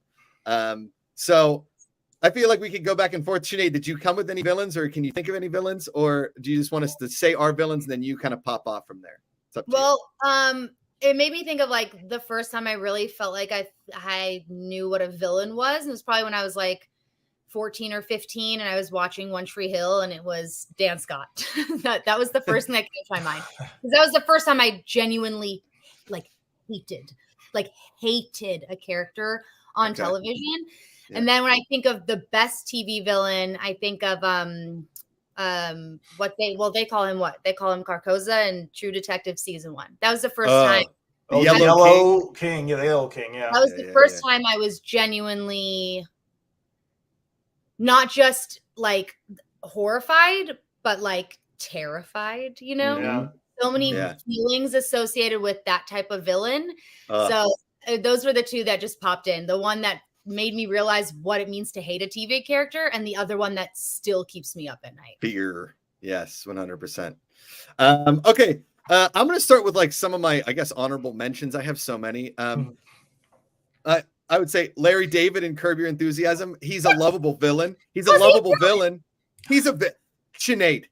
them. So I feel like we could go back and forth. Sinead, did you come with any villains, or can you think of any villains, or do you just want us to say our villains and then you kind of pop off from there? It's up to you. It made me think of the first time I really felt like I knew what a villain was. And it was probably when I was 14 or 15 and I was watching One Tree Hill, and it was Dan Scott. that was the first thing that came to my mind. Because that was the first time I genuinely hated a character on television. Yeah. And then when I think of the best TV villain, I think of they call him Carcosa in True Detective season 1. That was the first time. Oh, the Yellow King. Yeah, the Yellow King. Yeah. That was the first time I was genuinely not just like horrified, but like terrified, you know? Yeah. So many feelings associated with that type of villain. So those were the two that just popped in. The one that made me realize what it means to hate a TV character, and the other one that still keeps me up at night. Fear. Yes, 100%. Okay. I'm going to start with like some of my, I guess, honorable mentions. I have so many. I would say Larry David in Curb Your Enthusiasm. He's a lovable villain. He's a lovable villain. He's a Sinead.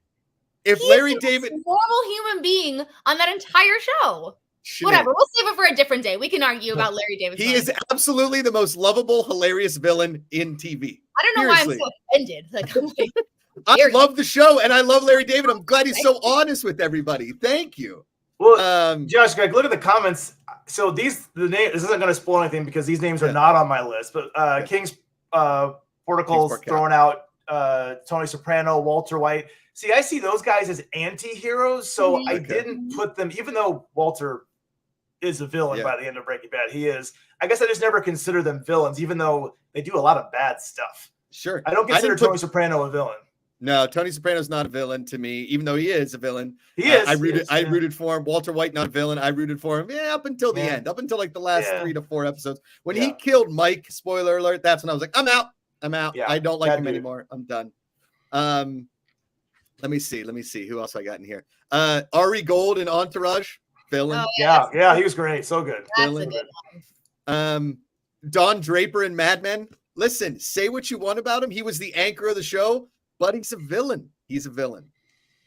If Larry David, a normal human being on that entire show. Sinead. Whatever, we'll save it for a different day. We can argue about Larry David. He is absolutely the most lovable, hilarious villain in TV. I don't know why I'm so offended. Like, I love the show and I love Larry David. I'm glad he's so honest with everybody. Thank you. Well, Josh, Greg, look at the comments. So this isn't going to spoil anything because these names are not on my list. But King's Porticles throwing out Tony Soprano, Walter White. See, I see those guys as anti-heroes, so I didn't put them, even though Walter is a villain by the end of Breaking Bad. He is. I guess I just never consider them villains, even though they do a lot of bad stuff. Sure. I don't consider Tony Soprano a villain. No, Tony Soprano's not a villain to me, even though he is a villain. He is. I rooted for him. Walter White, not a villain. I rooted for him. Yeah, up until the end, up until like the last 3 to 4 episodes. When he killed Mike, spoiler alert, that's when I was like, I'm out. Yeah, I don't like him anymore. I'm done. Let me see. Who else I got in here? Ari Gold in Entourage, villain. Oh, yeah, he was great. So good. That's a good one. Don Draper in Mad Men. Listen, say what you want about him. He was the anchor of the show, but he's a villain. He's a villain,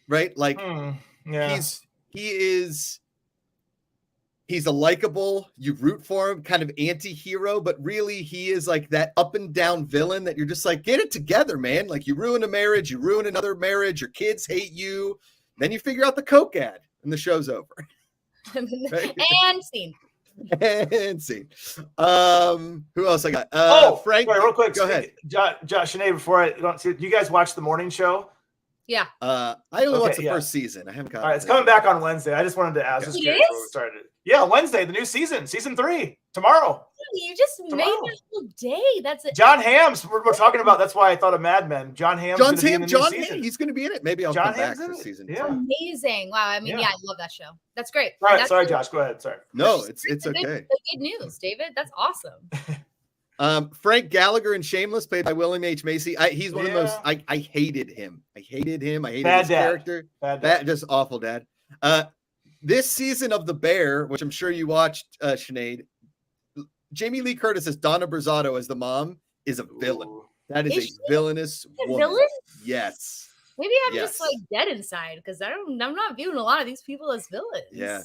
right? Like he's a likable, you root for him, kind of anti-hero, but really he is like that up and down villain that you're just like, get it together, man. Like you ruin a marriage, you ruin another marriage, your kids hate you. Then you figure out the Coke ad and the show's over. Right? And scene. And scene. Who else I got? Frank. Sorry, real quick. Go ahead. Josh, Sinead, before I don't see, do you guys watch the morning show? Yeah. I only watched the first season. I haven't got it. All right, it's coming back on Wednesday. I just wanted to ask. It is? Yeah, Wednesday, the new season 3, tomorrow. You just made my whole day. That's it. John Hamm's. We're talking about. That's why I thought of Mad Men. John Hamm. John Hamm. He's going to be in it. Maybe I'll come back for season 2. Amazing. Wow. I mean, I love that show. That's great. All right. Sorry, Josh. Go ahead. Sorry. No, it's okay. Good news, David. That's awesome. Frank Gallagher in Shameless, played by William H. Macy. He's one of the most. I hated him. I hated his character. Bad, just awful dad. This season of The Bear, which I'm sure you watched, Sinead, Jamie Lee Curtis as Donna Brzado as the mom is a villain. That is a villainous woman. Villain? Yes. Maybe I'm just like dead inside because I'm not viewing a lot of these people as villains. Yeah.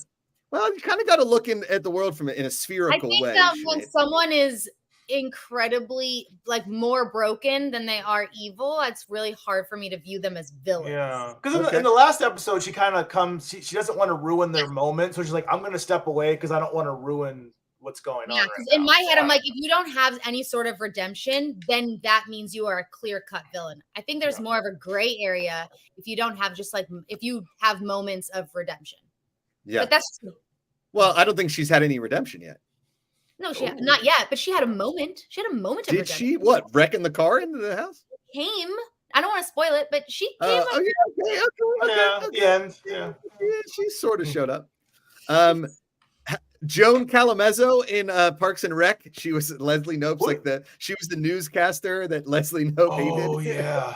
Well, you kind of got to look at the world from in a spherical way. I think when someone is incredibly like more broken than they are evil, it's really hard for me to view them as villains. Yeah, because in the last episode, she kind of comes. She doesn't want to ruin their moment, so she's like, "I'm going to step away because I don't want to ruin what's going on." Yeah, because in my head, I'm like, if you don't have any sort of redemption, then that means you are a clear-cut villain. I think there's more of a gray area if you don't have just like if you have moments of redemption. Yeah, but that's well, I don't think she's had any redemption yet. No, not yet, but she had a moment. She had a moment of redemption. Did she? What? Wrecking the car into the house? Came. I don't want to spoil it, but she came. Yeah, she sort of showed up. Joan Calamezzo in Parks and Rec. She was Leslie Knope's she was the newscaster that Leslie Knope hated. Oh yeah.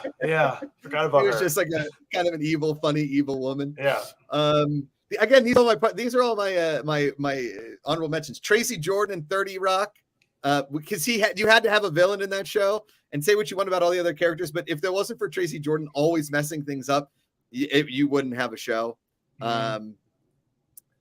Forgot about her. She was just like a kind of an evil, funny, evil woman. Yeah. Again, these are all my honorable mentions. Tracy Jordan in 30 Rock, because you had to have a villain in that show, and say what you want about all the other characters, but if there wasn't for Tracy Jordan always messing things up, you wouldn't have a show. Mm-hmm.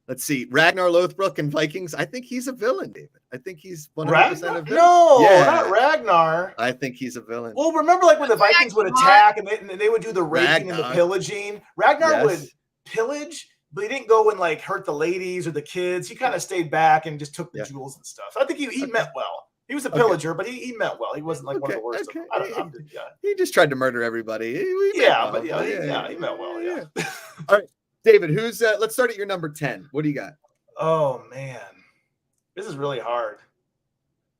Let's see, Ragnar Lothbrok in Vikings. I think he's a villain, David. I think he's 100% a villain. No, not Ragnar. I think he's a villain. Well, remember like when the Vikings would attack and they would do the raping and the pillaging. Ragnar would pillage, but he didn't go and like hurt the ladies or the kids. He kind of stayed back and just took the jewels and stuff. So I think he meant well. He was a pillager, but he meant well. He wasn't like one of the worst. Okay. Of them. He just tried to murder everybody. He meant well. Yeah. All right, David. Who's? Let's start at your number 10. What do you got? Oh man, this is really hard.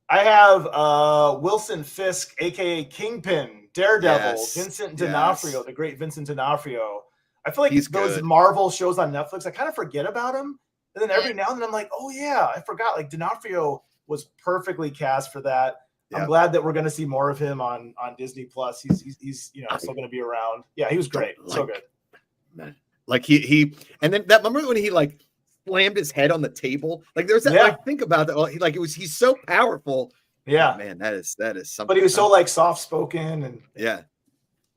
I have Wilson Fisk, aka Kingpin, Daredevil, Vincent D'Onofrio, the great Vincent D'Onofrio. I feel like those Marvel shows on Netflix, I kind of forget about him. And then every now and then I'm like, oh yeah, I forgot. Like D'Onofrio was perfectly cast for that. Yeah. I'm glad that we're going to see more of him on Disney Plus. He's still going to be around. Yeah, he was great. So good. Man. Like he and then that moment when he like slammed his head on the table. Like there's that like think about that. He's so powerful. Yeah. Oh, man, that is something. But he was so like soft spoken and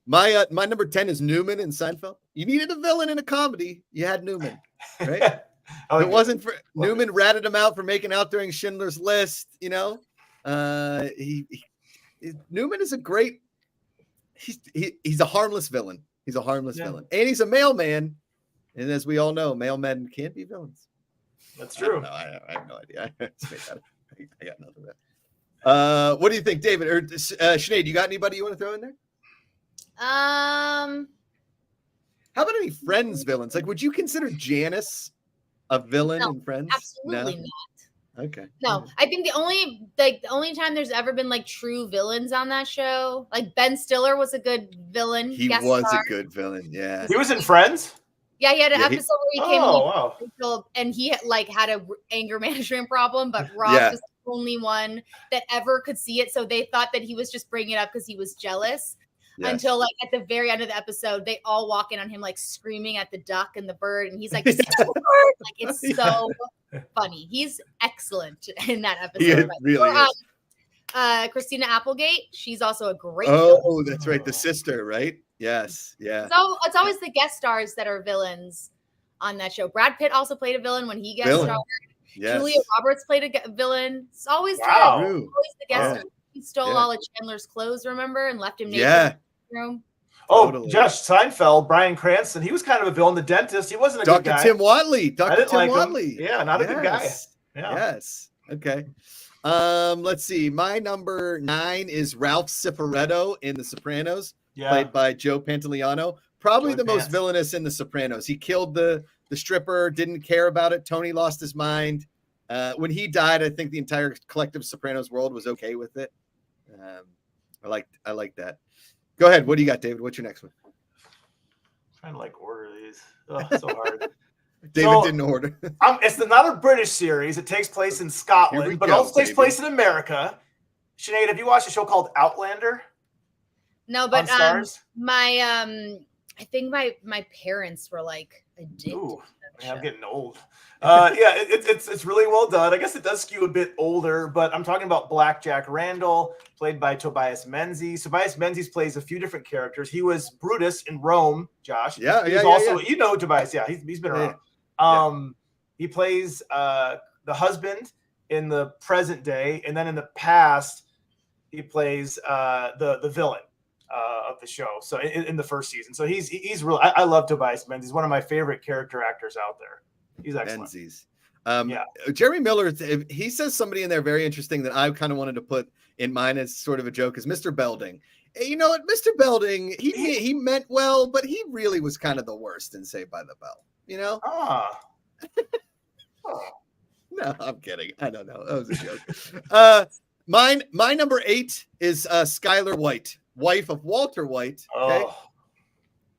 My number 10 is Newman in Seinfeld. You needed a villain in a comedy. You had Newman, right? It wasn't for Newman ratted him out for making out during Schindler's List. You know, Newman is a great. He's a harmless villain. He's a harmless villain, and he's a mailman. And as we all know, mailmen can't be villains. That's true. I have no idea. I got nothing. What do you think, David or Sinead? You got anybody you want to throw in there? How about any Friends villains? Like, would you consider Janice a villain in Friends? Absolutely not. Okay. No, I think the only time there's ever been like true villains on that show, like Ben Stiller was a good villain. He was a good villain. Yeah. He was in Friends. Yeah, he had an episode where he came and he had a anger management problem, but Ross was the only one that ever could see it. So they thought that he was just bringing it up because he was jealous. Yes. Until like at the very end of the episode, they all walk in on him like screaming at the duck and the bird, and he's like, "Like it's so funny." He's excellent in that episode. He really is. Christina Applegate, she's also a great. Oh, that's right, the sister, right? Yes, yeah. So it's always the guest stars that are villains on that show. Brad Pitt also played a villain when he guest starred. Yes. Julia Roberts played a villain. It's always always the guest star. He stole all of Chandler's clothes, remember, and left him naked. Yeah. Room. Oh, totally. Josh Seinfeld, Bryan Cranston. He was kind of a villain. The dentist. He wasn't a good guy. Dr. Tim Watley. Dr. Tim Watley. Yeah, not a good guy. Yeah. Yes. Okay. Let's see. My number 9 is Ralph Cifaretto in The Sopranos, played by Joe Pantoliano. Probably the most villainous in The Sopranos. He killed the stripper. Didn't care about it. Tony lost his mind. When he died, I think the entire collective Sopranos world was okay with it. I like that. Go ahead. What do you got, David? What's your next one? I'm trying to like order these. Oh, it's so hard. David didn't order. It's another British series. It takes place in Scotland, but also takes place in America. Sinead, have you watched a show called Outlander? No, but I think my parents were like addicted. Ooh, man, I'm getting old. It's really well done. I guess it does skew a bit older, but I'm talking about Black Jack Randall, played by Tobias Menzies. Tobias Menzies plays a few different characters. He was Brutus in Rome, Josh. He's also you know Tobias. Yeah, he's been around. He plays the husband in the present day, and then in the past, he plays the villain of the show. So in the first season, so he's really. I love Tobias Menzies. One of my favorite character actors out there. He's excellent. Menzies. Jerry Miller, he says somebody in there very interesting that I kind of wanted to put in mine as sort of a joke is Mr. Belding. You know what, Mr. Belding, he meant well, but he really was kind of the worst in Saved by the Bell. You know? No, I'm kidding. I don't know. That was a joke. My number 8 is Skylar White, wife of Walter White. Okay.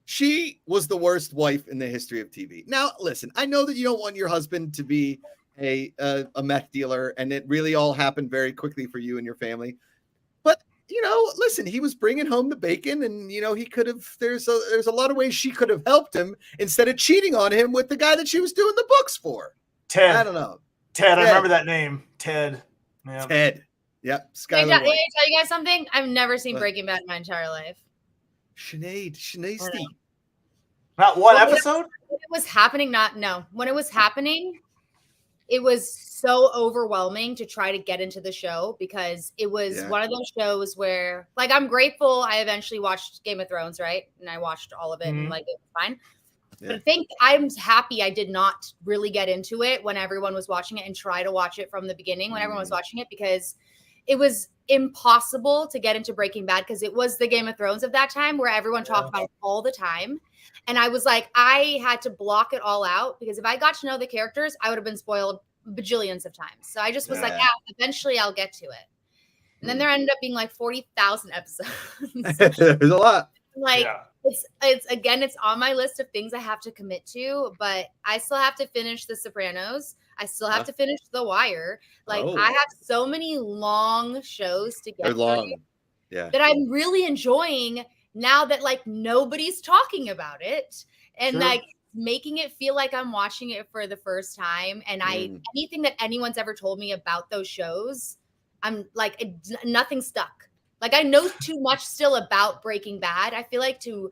She was the worst wife in the history of TV. Now, listen, I know that you don't want your husband to be a meth dealer, and it really all happened very quickly for you and your family. But, you know, listen, he was bringing home the bacon, and, you know, he could have, there's a lot of ways she could have helped him instead of cheating on him with the guy that she was doing the books for. Ted. I don't know. Ted. I remember that name. Ted. Yeah. Ted. Yep. Can I tell you guys something? I've never seen Breaking Bad in my entire life. Sinead. Not one episode? When it was happening, when it was happening, it was so overwhelming to try to get into the show because it was one of those shows where, like, I'm grateful I eventually watched Game of Thrones, right? And I watched all of it and, like, it was fine. Yeah. But I think I'm happy I did not really get into it when everyone was watching it and try to watch it from the beginning when everyone was watching it because it was impossible to get into Breaking Bad because it was the Game of Thrones of that time where everyone talked about it all the time. And I was like, I had to block it all out because if I got to know the characters, I would have been spoiled bajillions of times. So I just was like, eventually I'll get to it. And then there ended up being like 40,000 episodes. There's a lot. Like it's on my list of things I have to commit to, but I still have to finish The Sopranos. I still have to finish The Wire. Like I have so many long shows to get through that I'm really enjoying now that like nobody's talking about it and like making it feel like I'm watching it for the first time. And anything that anyone's ever told me about those shows, I'm like nothing stuck. Like I know too much still about Breaking Bad. I feel like to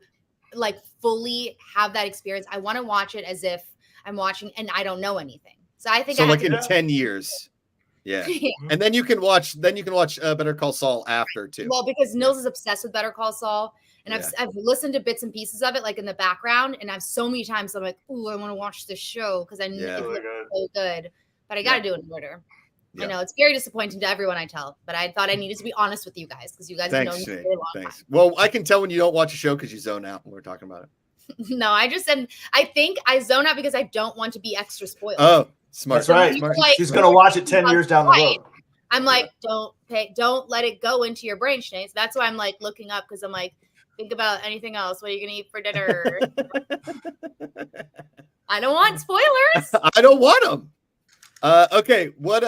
like fully have that experience, I want to watch it as if I'm watching and I don't know anything. So I think so like in 10 years. Yeah. And then you can watch Better Call Saul after too. Well, because Nils is obsessed with Better Call Saul. And I've listened to bits and pieces of it like in the background. And I've so many times I'm like, ooh, I want to watch this show because I know it's so good. But I gotta do it in order. I know it's very disappointing to everyone I tell, but I thought I needed to be honest with you guys because you guys have known me for a very long time. Well, I can tell when you don't watch a show because you zone out when we're talking about it. No, I just said I think I zone out because I don't want to be extra spoiled. Oh, smart. That's right. Smart. Like, she's gonna watch it 10 years down the road. I'm like, don't let it go into your brain, Sinead. So that's why I'm like looking up because I'm like, think about anything else. What are you gonna eat for dinner? I don't want spoilers. I don't want them. Okay, what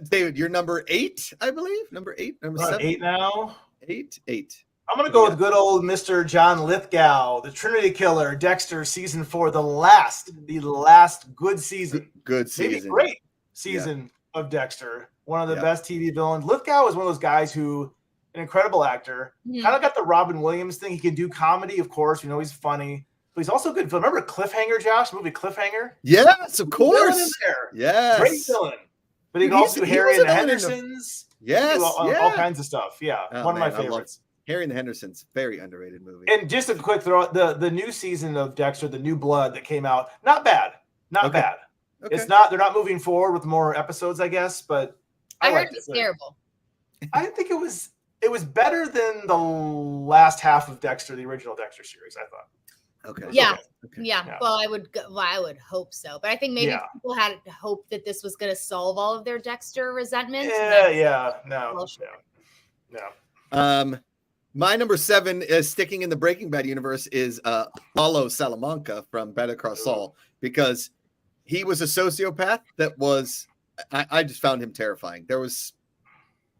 David, you're number 8, I believe. Number 7. 8 now. 8. I'm gonna go with good old Mr. John Lithgow, the Trinity Killer, Dexter season 4, the last good season. Good season. Maybe great season of Dexter. One of the best TV villains. Lithgow is one of those guys who, an incredible actor, kind of got the Robin Williams thing. He can do comedy, of course. You know, he's funny. But he's also good. Remember Cliffhanger, Josh? The movie Cliffhanger? Yes, of course. Yes. Great villain. But he can also do Harry and the Hendersons. Yes. All kinds of stuff. Yeah. One of my favorites. Harry and the Hendersons, very underrated movie. And just a quick throw, the new season of Dexter, The New Blood that came out, not bad. Not bad. Okay. They're not moving forward with more episodes, I guess, but I heard it's terrible. I think it was better than the last half of Dexter, the original Dexter series, I thought. Okay. Yeah. Well, I would hope so, but I think maybe people had hoped that this was going to solve all of their Dexter resentment. No. My number 7 is sticking in the Breaking Bad universe is Lalo Salamanca from Better Call Saul because he was a sociopath that was I just found him terrifying. There was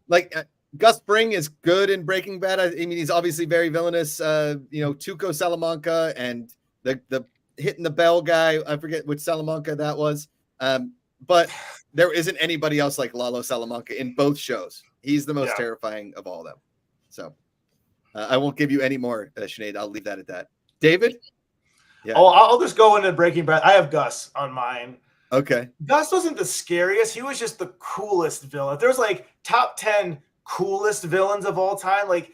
like Gus Fring is good in Breaking Bad. I mean, he's obviously very villainous. Tuco Salamanca and the hitting the bell guy. I forget which Salamanca that was. But there isn't anybody else like Lalo Salamanca in both shows. He's the most terrifying of all of them. So I won't give you any more, Sinead. I'll leave that at that. David? Yeah. Oh, I'll just go into Breaking Bad. I have Gus on mine. Okay. Gus wasn't the scariest. He was just the coolest villain. If there's like top 10 coolest villains of all time, like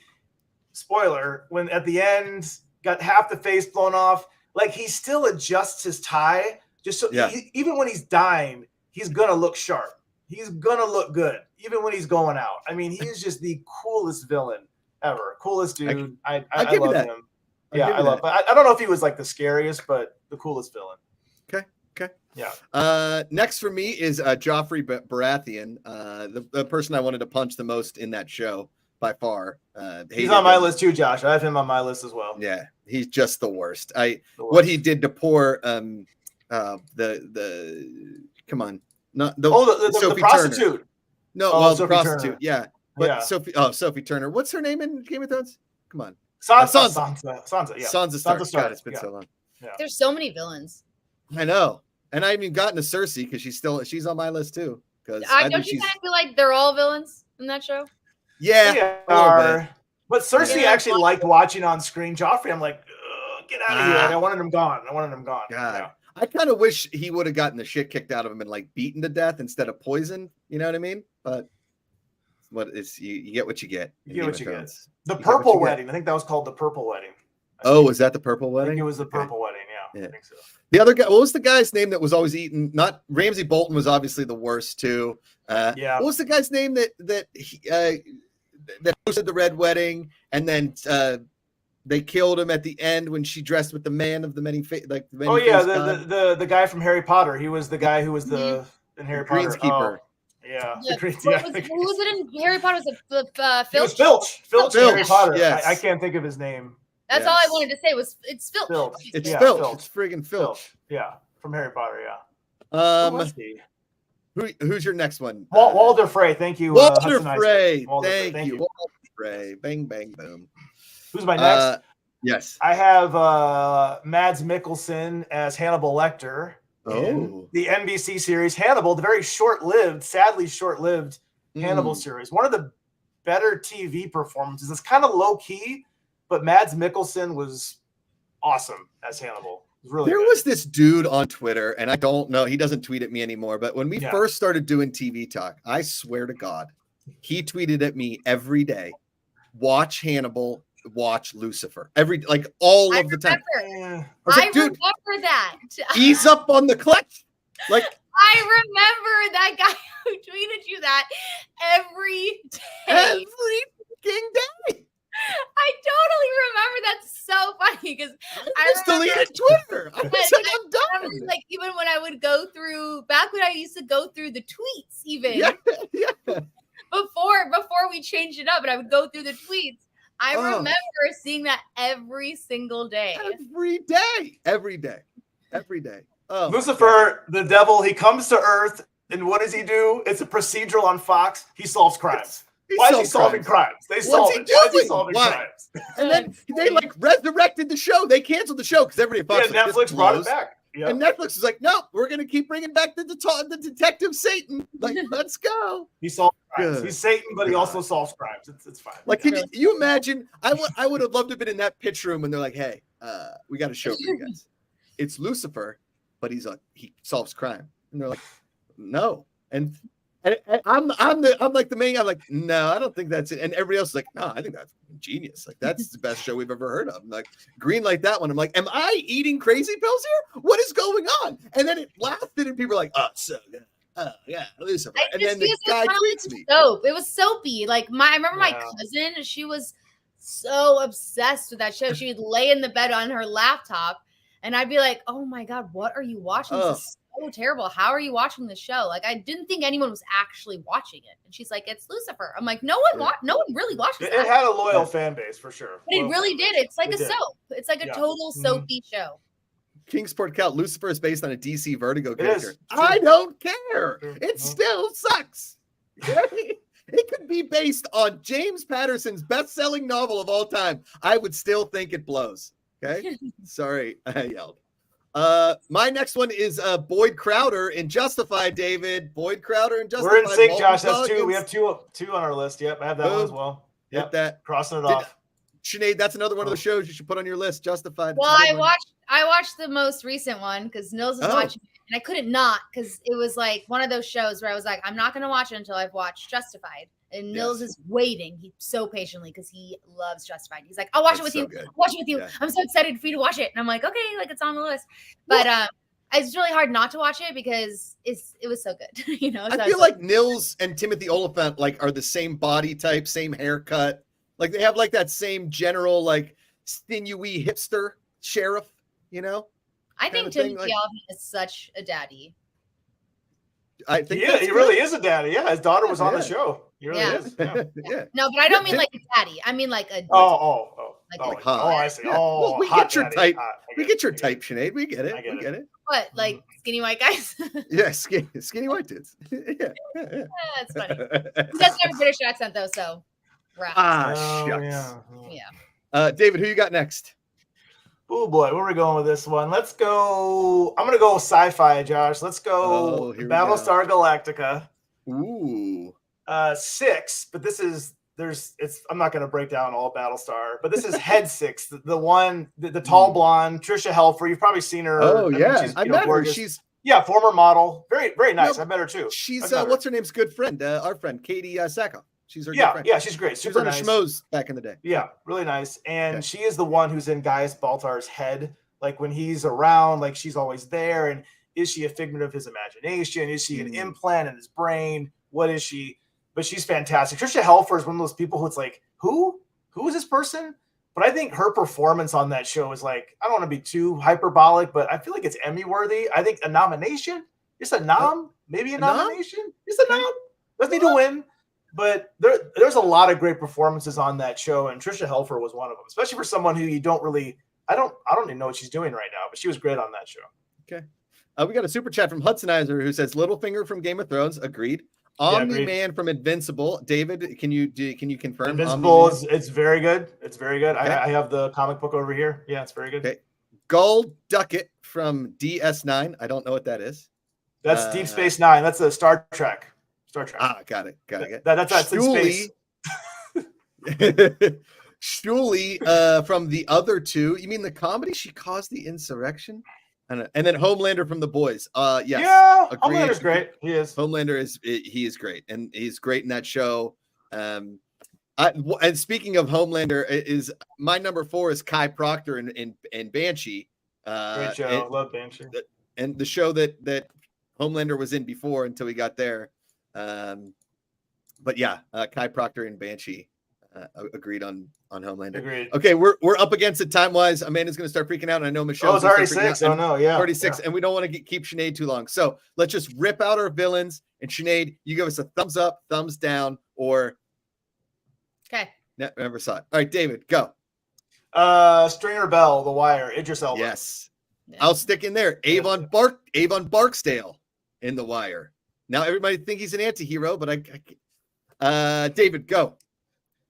spoiler, when at the end got half the face blown off, like he still adjusts his tie just so even when he's dying, he's gonna look sharp. He's gonna look good, even when he's going out. I mean, he's just the coolest villain ever. Coolest dude. I love him. I love. But I don't know if he was like the scariest, but the coolest villain. Okay. Yeah. Next for me is Joffrey Baratheon, the person I wanted to punch the most in that show by far. He's on my list too, Josh. I have him on my list as well. Yeah, he's just the worst. What he did to poor the come on, not the Sophie prostitute. Turner. No, the prostitute. Turner. Yeah, but Sophie Turner. What's her name in Game of Thrones? Come on, Sansa. Sansa Stark. God, it's been so long. Yeah. There's so many villains. I know. And I haven't even gotten to Cersei because she's on my list too. Because don't you kind of feel like they're all villains in that show? Yeah, they are. But Cersei actually liked watching on screen. Joffrey, I'm like, get out of here! I wanted him gone. God, yeah. I kind of wish he would have gotten the shit kicked out of him and like beaten to death instead of poison. You know what I mean? But you get what you get. You get what you get. The Purple Wedding. I think that was called the Purple Wedding. Was that the Purple Wedding? I think it was the Purple Wedding. Yeah. I think so. The other guy, what was the guy's name that was always eating? Not Ramsey Bolton was obviously the worst too. Yeah. What was the guy's name that hosted the Red Wedding, and then they killed him at the end when she dressed with the man of the many faces? Like the the guy from Harry Potter. He was the guy who was in Harry Potter. Greenskeeper. Yeah. Who was it in Harry Potter? Was it Filch? It was Filch. Filch in Harry Potter. Yes. I can't think of his name. That's all I wanted to say it's Filch. It's Yeah, Filch. Filch. It's friggin' Filch. Yeah, from Harry Potter. Yeah. Who's your next one? Walder Frey. Thank you. Walter Frey. Walter Frey. Thank you. Walter Frey. Bang, bang, boom. Who's my next? Yes. I have Mads Mikkelsen as Hannibal Lecter. Oh. The NBC series Hannibal, the very sadly short-lived Hannibal series. One of the better TV performances. It's kind of low-key, but Mads Mikkelsen was awesome as Hannibal. It was really there good. was this dude on Twitter, and I don't know, he doesn't tweet at me anymore, but when we first started doing TV talk, I swear to God, he tweeted at me every day, watch Hannibal, watch Lucifer. All of the time. I remember that. He's up on the clutch. Like, I remember that guy who tweeted you that every day. Every fucking day. I totally remember. That's so funny because I just deleted Twitter. I was like, I'm done. Like, even when I would go through, back when I used to go through the tweets, even before we changed it up, and I would go through the tweets. I remember seeing that every single day. Every day. Oh, Lucifer, the devil, he comes to Earth, and what does he do? It's a procedural on Fox. He solves crimes. Why is he solving crimes? What's he solving crimes? And then they resurrected the show. They canceled the show because everybody thought Netflix brought it back. Yep. And Netflix is like, no, we're going to keep bringing back the detective Satan. Like, let's go. He solves crimes. He's Satan, but he also solves crimes. It's fine. Like, can you imagine? I would have loved to have been in that pitch room when they're like, hey, we got a show for you guys. It's Lucifer, but he solves crime. And they're like, no. And I'm like the main. I'm like, no, I don't think that's it. And everybody else is like, no, I think that's genius. Like, that's the best show we've ever heard of. I'm like, green light that one. I'm like, am I eating crazy pills here? What is going on? And then it lasted, and people are like, oh, so good. Oh yeah, Lucifer. And then the guy tweets me. Soap. It was soapy. Like I remember my cousin. She was so obsessed with that show. She would lay in the bed on her laptop, and I'd be like, oh my God, what are you watching? This is so terrible. How are you watching the show? Like, I didn't think anyone was actually watching it. And she's like, it's Lucifer. I'm like, no one really watches it. It had a loyal fan base for sure. But it really did. It's like a soap. It's like a total soapy show. Kingsport Cal, Lucifer is based on a DC Vertigo character. I don't care. It still sucks. It could be based on James Patterson's best-selling novel of all time. I would still think it blows. Okay? Sorry, I yelled. My next one is Boyd Crowder in Justified, David. Boyd Crowder in Justified. We're in sync, Josh. That's two. We have two on our list. Yep, I have that one as well. Yep. That. Crossing it off. Sinead, that's another one of the shows you should put on your list, Justified. Well, I watched the most recent one because Nils was watching it, and I couldn't not because it was like one of those shows where I was like, I'm not going to watch it until I've watched Justified. And Nils is waiting. He so patiently because he loves Justified. He's like, I'll watch it with you. I'll watch it with you. Yeah. I'm so excited for you to watch it. And I'm like, okay, like it's on the list. But it's really hard not to watch it because it was so good. You know, so I feel like Nils and Timothy Oliphant are the same body type, same haircut. Like they have like that same general like sinewy hipster sheriff. You know, I think Timothy Oliphant is such a daddy. I think he really is a daddy. Yeah, his daughter was on the show. He really is. Yeah. No, but I don't mean like a daddy. I mean like a. I see. Well, we get your type. We get your type, Sinead. We get it. We get it. What, like skinny white guys? Yeah, skinny white dudes. Yeah. That's funny. He doesn't have a British accent though, so. Shucks. Yeah. David, who you got next? Oh boy, where are we going with this one? Let's go. I'm gonna go sci-fi, Josh. Let's go Battlestar Galactica. Ooh. 6, but this is I'm not gonna break down all Battlestar, but this is Head 6, the one, the tall blonde, Trisha Helfer. You've probably seen her. Oh yeah, I met her. She's former model. Very, very nice. I met her too. She's what's her name's good friend, our friend Katie Sacco. She's her good friend. Yeah, she's great. Super nice. Schmoes back in the day. Yeah, really nice. And she is the one who's in Gaius Baltar's head, Like when he's around, like she's always there. And is she a figment of his imagination? Is she an implant in his brain? What is she? But she's fantastic. Trisha Helfer is one of those people who it's like, who is this person? But I think her performance on that show is like, I don't want to be too hyperbolic, but I feel like it's Emmy worthy. I think a nomination, just a nom, maybe a nomination, just a nom. Doesn't need to win, but there's a lot of great performances on that show, and Trisha Helfer was one of them, especially for someone who you don't really, I don't even know what she's doing right now, but she was great on that show. Okay. We got a super chat from Hudsonizer who says Littlefinger from Game of Thrones. Agreed. Omni-Man from Invincible. David, can you confirm? Invincible it's very good. It's very good. Okay. I have the comic book over here. Yeah, it's very good. Okay. Gull Duckett from DS9. I don't know what that is. That's Deep Space Nine. That's a Star Trek. Ah, got it. That's in space. Shuli from the other two. You mean the comedy She Caused the Insurrection? And then Homelander from The Boys. Yes. Yeah, Homelander's great. He is. Homelander is great, and he's great in that show. And speaking of Homelander, is my number 4 is Kai Proctor in Banshee. Great show. Love Banshee. And the show that Homelander was in before until we got there. But yeah, Kai Proctor in Banshee. Agreed on Homelander. Agreed. Okay, we're up against it time wise. Amanda's going to start freaking out, and I know Michelle. Oh, it's already 6. Oh no, yeah, already 6, and we don't want to keep Sinead too long. So let's just rip out our villains. And Sinead, you give us a thumbs up, thumbs down, or okay. Never saw it. All right, David, go. Stringer Bell, The Wire, Idris Elba. Yes, I'll stick in there. Avon Barksdale in The Wire. Now everybody think he's an anti-hero, but I David, go.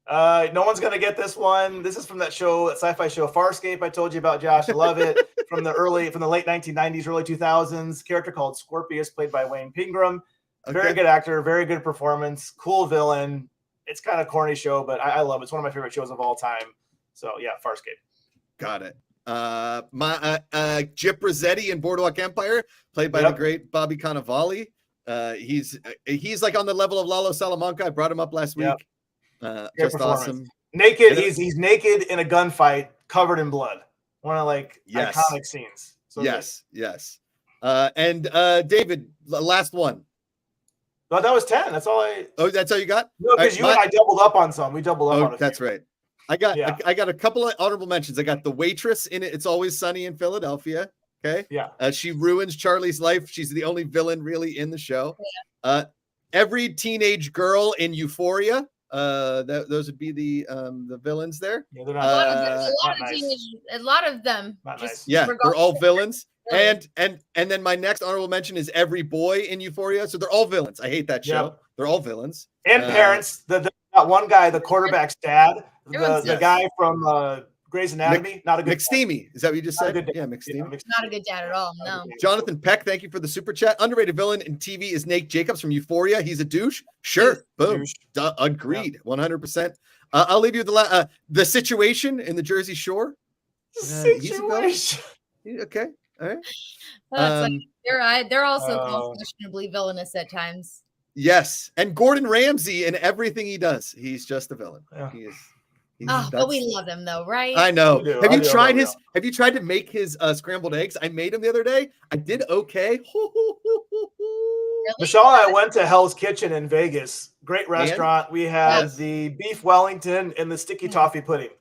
No one's gonna get this one. This is from that show, that sci-fi show Farscape. I told you about, Josh. I love it. from the late 1990s, early 2000s. Character called Scorpius, played by Wayne Pingram. Very good actor, very good performance, cool villain. It's kind of corny show, but I love it. It's one of my favorite shows of all time. So yeah, Farscape. Got it. Gyp Rossetti in Boardwalk Empire, played by the great Bobby Cannavale. He's like on the level of Lalo Salamanca. I brought him up last week. Just awesome. Naked. He's naked in a gunfight, covered in blood. One of iconic scenes. So yes. And David, last one. No, that was 10. That's all I. Oh, that's all you got? No, because and I doubled up on some. We doubled up on a that's few. right. I got a couple of honorable mentions. I got the waitress in It's Always Sunny in Philadelphia. Okay. Yeah. She ruins Charlie's life. She's the only villain really in the show. Yeah. Every teenage girl in Euphoria. Those would be the villains there. Yeah, they're not, a lot of them. Nice. Yeah, they're all villains. And then my next honorable mention is every boy in Euphoria. So they're all villains. I hate that show. Yep. They're all villains. And parents. That one guy, the quarterback's dad, the guy from Grey's Anatomy, not a good McSteamy. Is that what you just said? Yeah, McSteamy. Not a good dad at all. No. Jonathan Peck, thank you for the super chat. Underrated villain in TV is Nate Jacobs from Euphoria. He's a douche. Sure. Boom. Agreed. 100%. I'll leave you with the situation in the Jersey Shore. Situation. Okay. All right. They're also questionably villainous at times. Yes, and Gordon Ramsay in everything he does, he's just a villain. Yeah. He is. But we love him though, right? I know. Have you tried to make his scrambled eggs? I made them the other day. I did okay. Really? Michelle and I went to Hell's Kitchen in Vegas. Great restaurant. We had the beef Wellington and the sticky toffee pudding.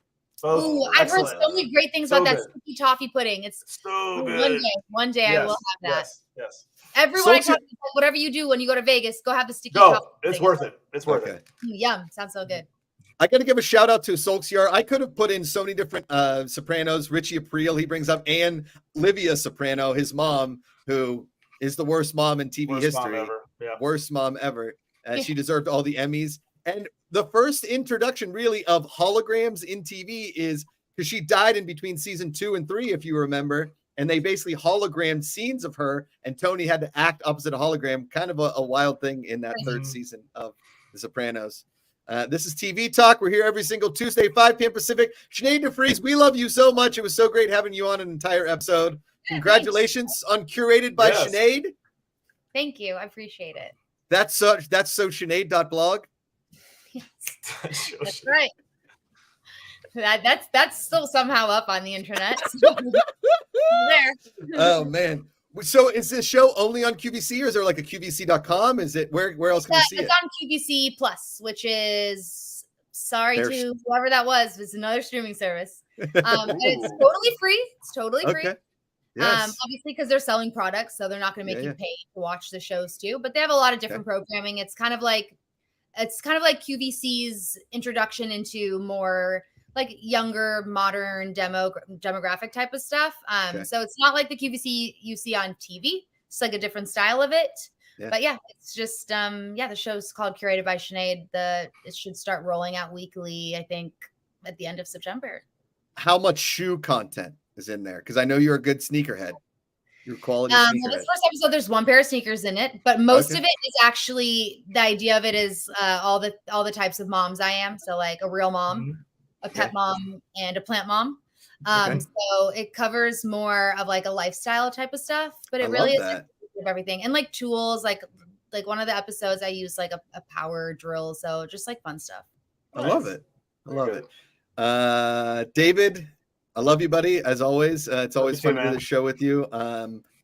Ooh, I've heard so many great things about that sticky toffee pudding. It's so good. One day I will have that. Yes. Everyone I talk to, whatever you do when you go to Vegas, go have the sticky toffee. It's worth it. It's worth it. Yum. Sounds so good. I got to give a shout out to Solskjaer. I could have put in so many different Sopranos. Richie Aprile, he brings up, and Livia Soprano, his mom, who is the worst mom in TV history. Worst mom ever. She deserved all the Emmys. And the first introduction, really, of holograms in TV is because she died in between season 2 and 3, if you remember. And they basically hologrammed scenes of her, and Tony had to act opposite a hologram. Kind of a wild thing in that third season of The Sopranos. This is TV Talk. We're here every single Tuesday, 5 p.m. Pacific. Sinead DeFries, we love you so much. It was so great having you on an entire episode. Congratulations on Curated by Sinead. Thank you. I appreciate it. That's so Sinead.blog. Yes. That's right. That's still somehow up on the internet. So there. Oh man. So is this show only on QVC, or is there like a QVC.com? Is it where else can we see it? It's on QVC Plus, which is to whoever that was. It's another streaming service. It's totally free. It's totally free. Okay. Yes. Obviously, because they're selling products, so they're not going to make you pay to watch the shows too. But they have a lot of different programming. It's kind of like QVC's introduction into more like younger, modern demographic type of stuff. So it's not like the QVC you see on TV. It's like a different style of it. Yeah. But yeah, it's just the show's called Curated by Sinead. It should start rolling out weekly, I think, at the end of September. How much shoe content is in there? Because I know you're a good sneakerhead. You're quality sneakerhead. Well, this first episode, there's one pair of sneakers in it, but most of it is actually, the idea of it is all the types of moms I am. So like a real mom, a pet mom, and a plant mom. So it covers more of like a lifestyle type of stuff, but it really is of everything. And like tools, like one of the episodes I use like a power drill. So just like fun stuff. I love it. David, I love you, buddy. As always, it's always fun to do the show with you.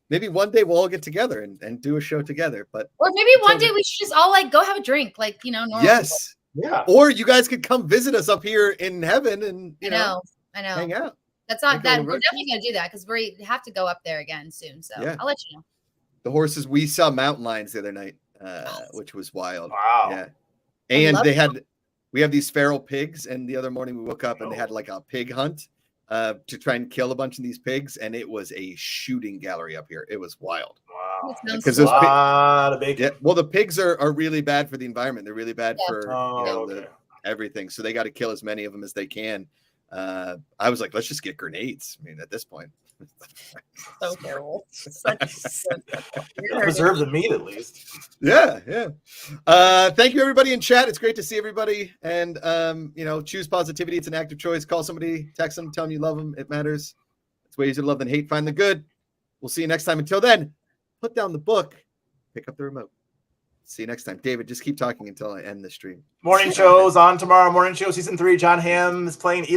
Maybe one day we'll all get together and do a show together. Or maybe one day we should just all like go have a drink, like normal. Yes. People. Yeah. Or you guys could come visit us up here in heaven and I know. Hang out. That's not that. We're definitely gonna do that because we have to go up there again soon. So I'll let you know. The horses. We saw mountain lions the other night, which was wild. Wow. Yeah. And we have these feral pigs, and the other morning we woke up and they had like a pig hunt to try and kill a bunch of these pigs, and it was a shooting gallery up here. It was wild. Wow. Because those the pigs are really bad for the environment. They're really bad for everything. So they got to kill as many of them as they can. I was like, let's just get grenades. I mean, at this point. So terrible. Preserve the meat at least. Yeah. Thank you, everybody in chat. It's great to see everybody. And choose positivity. It's an active choice. Call somebody, text them, tell them you love them. It matters. It's way easier to love than hate. Find the good. We'll see you next time. Until then, put down the book, pick up the remote. See you next time. David, just keep talking until I end the stream. Morning shows on tomorrow. Morning show season 3. John Hamm is playing Eli.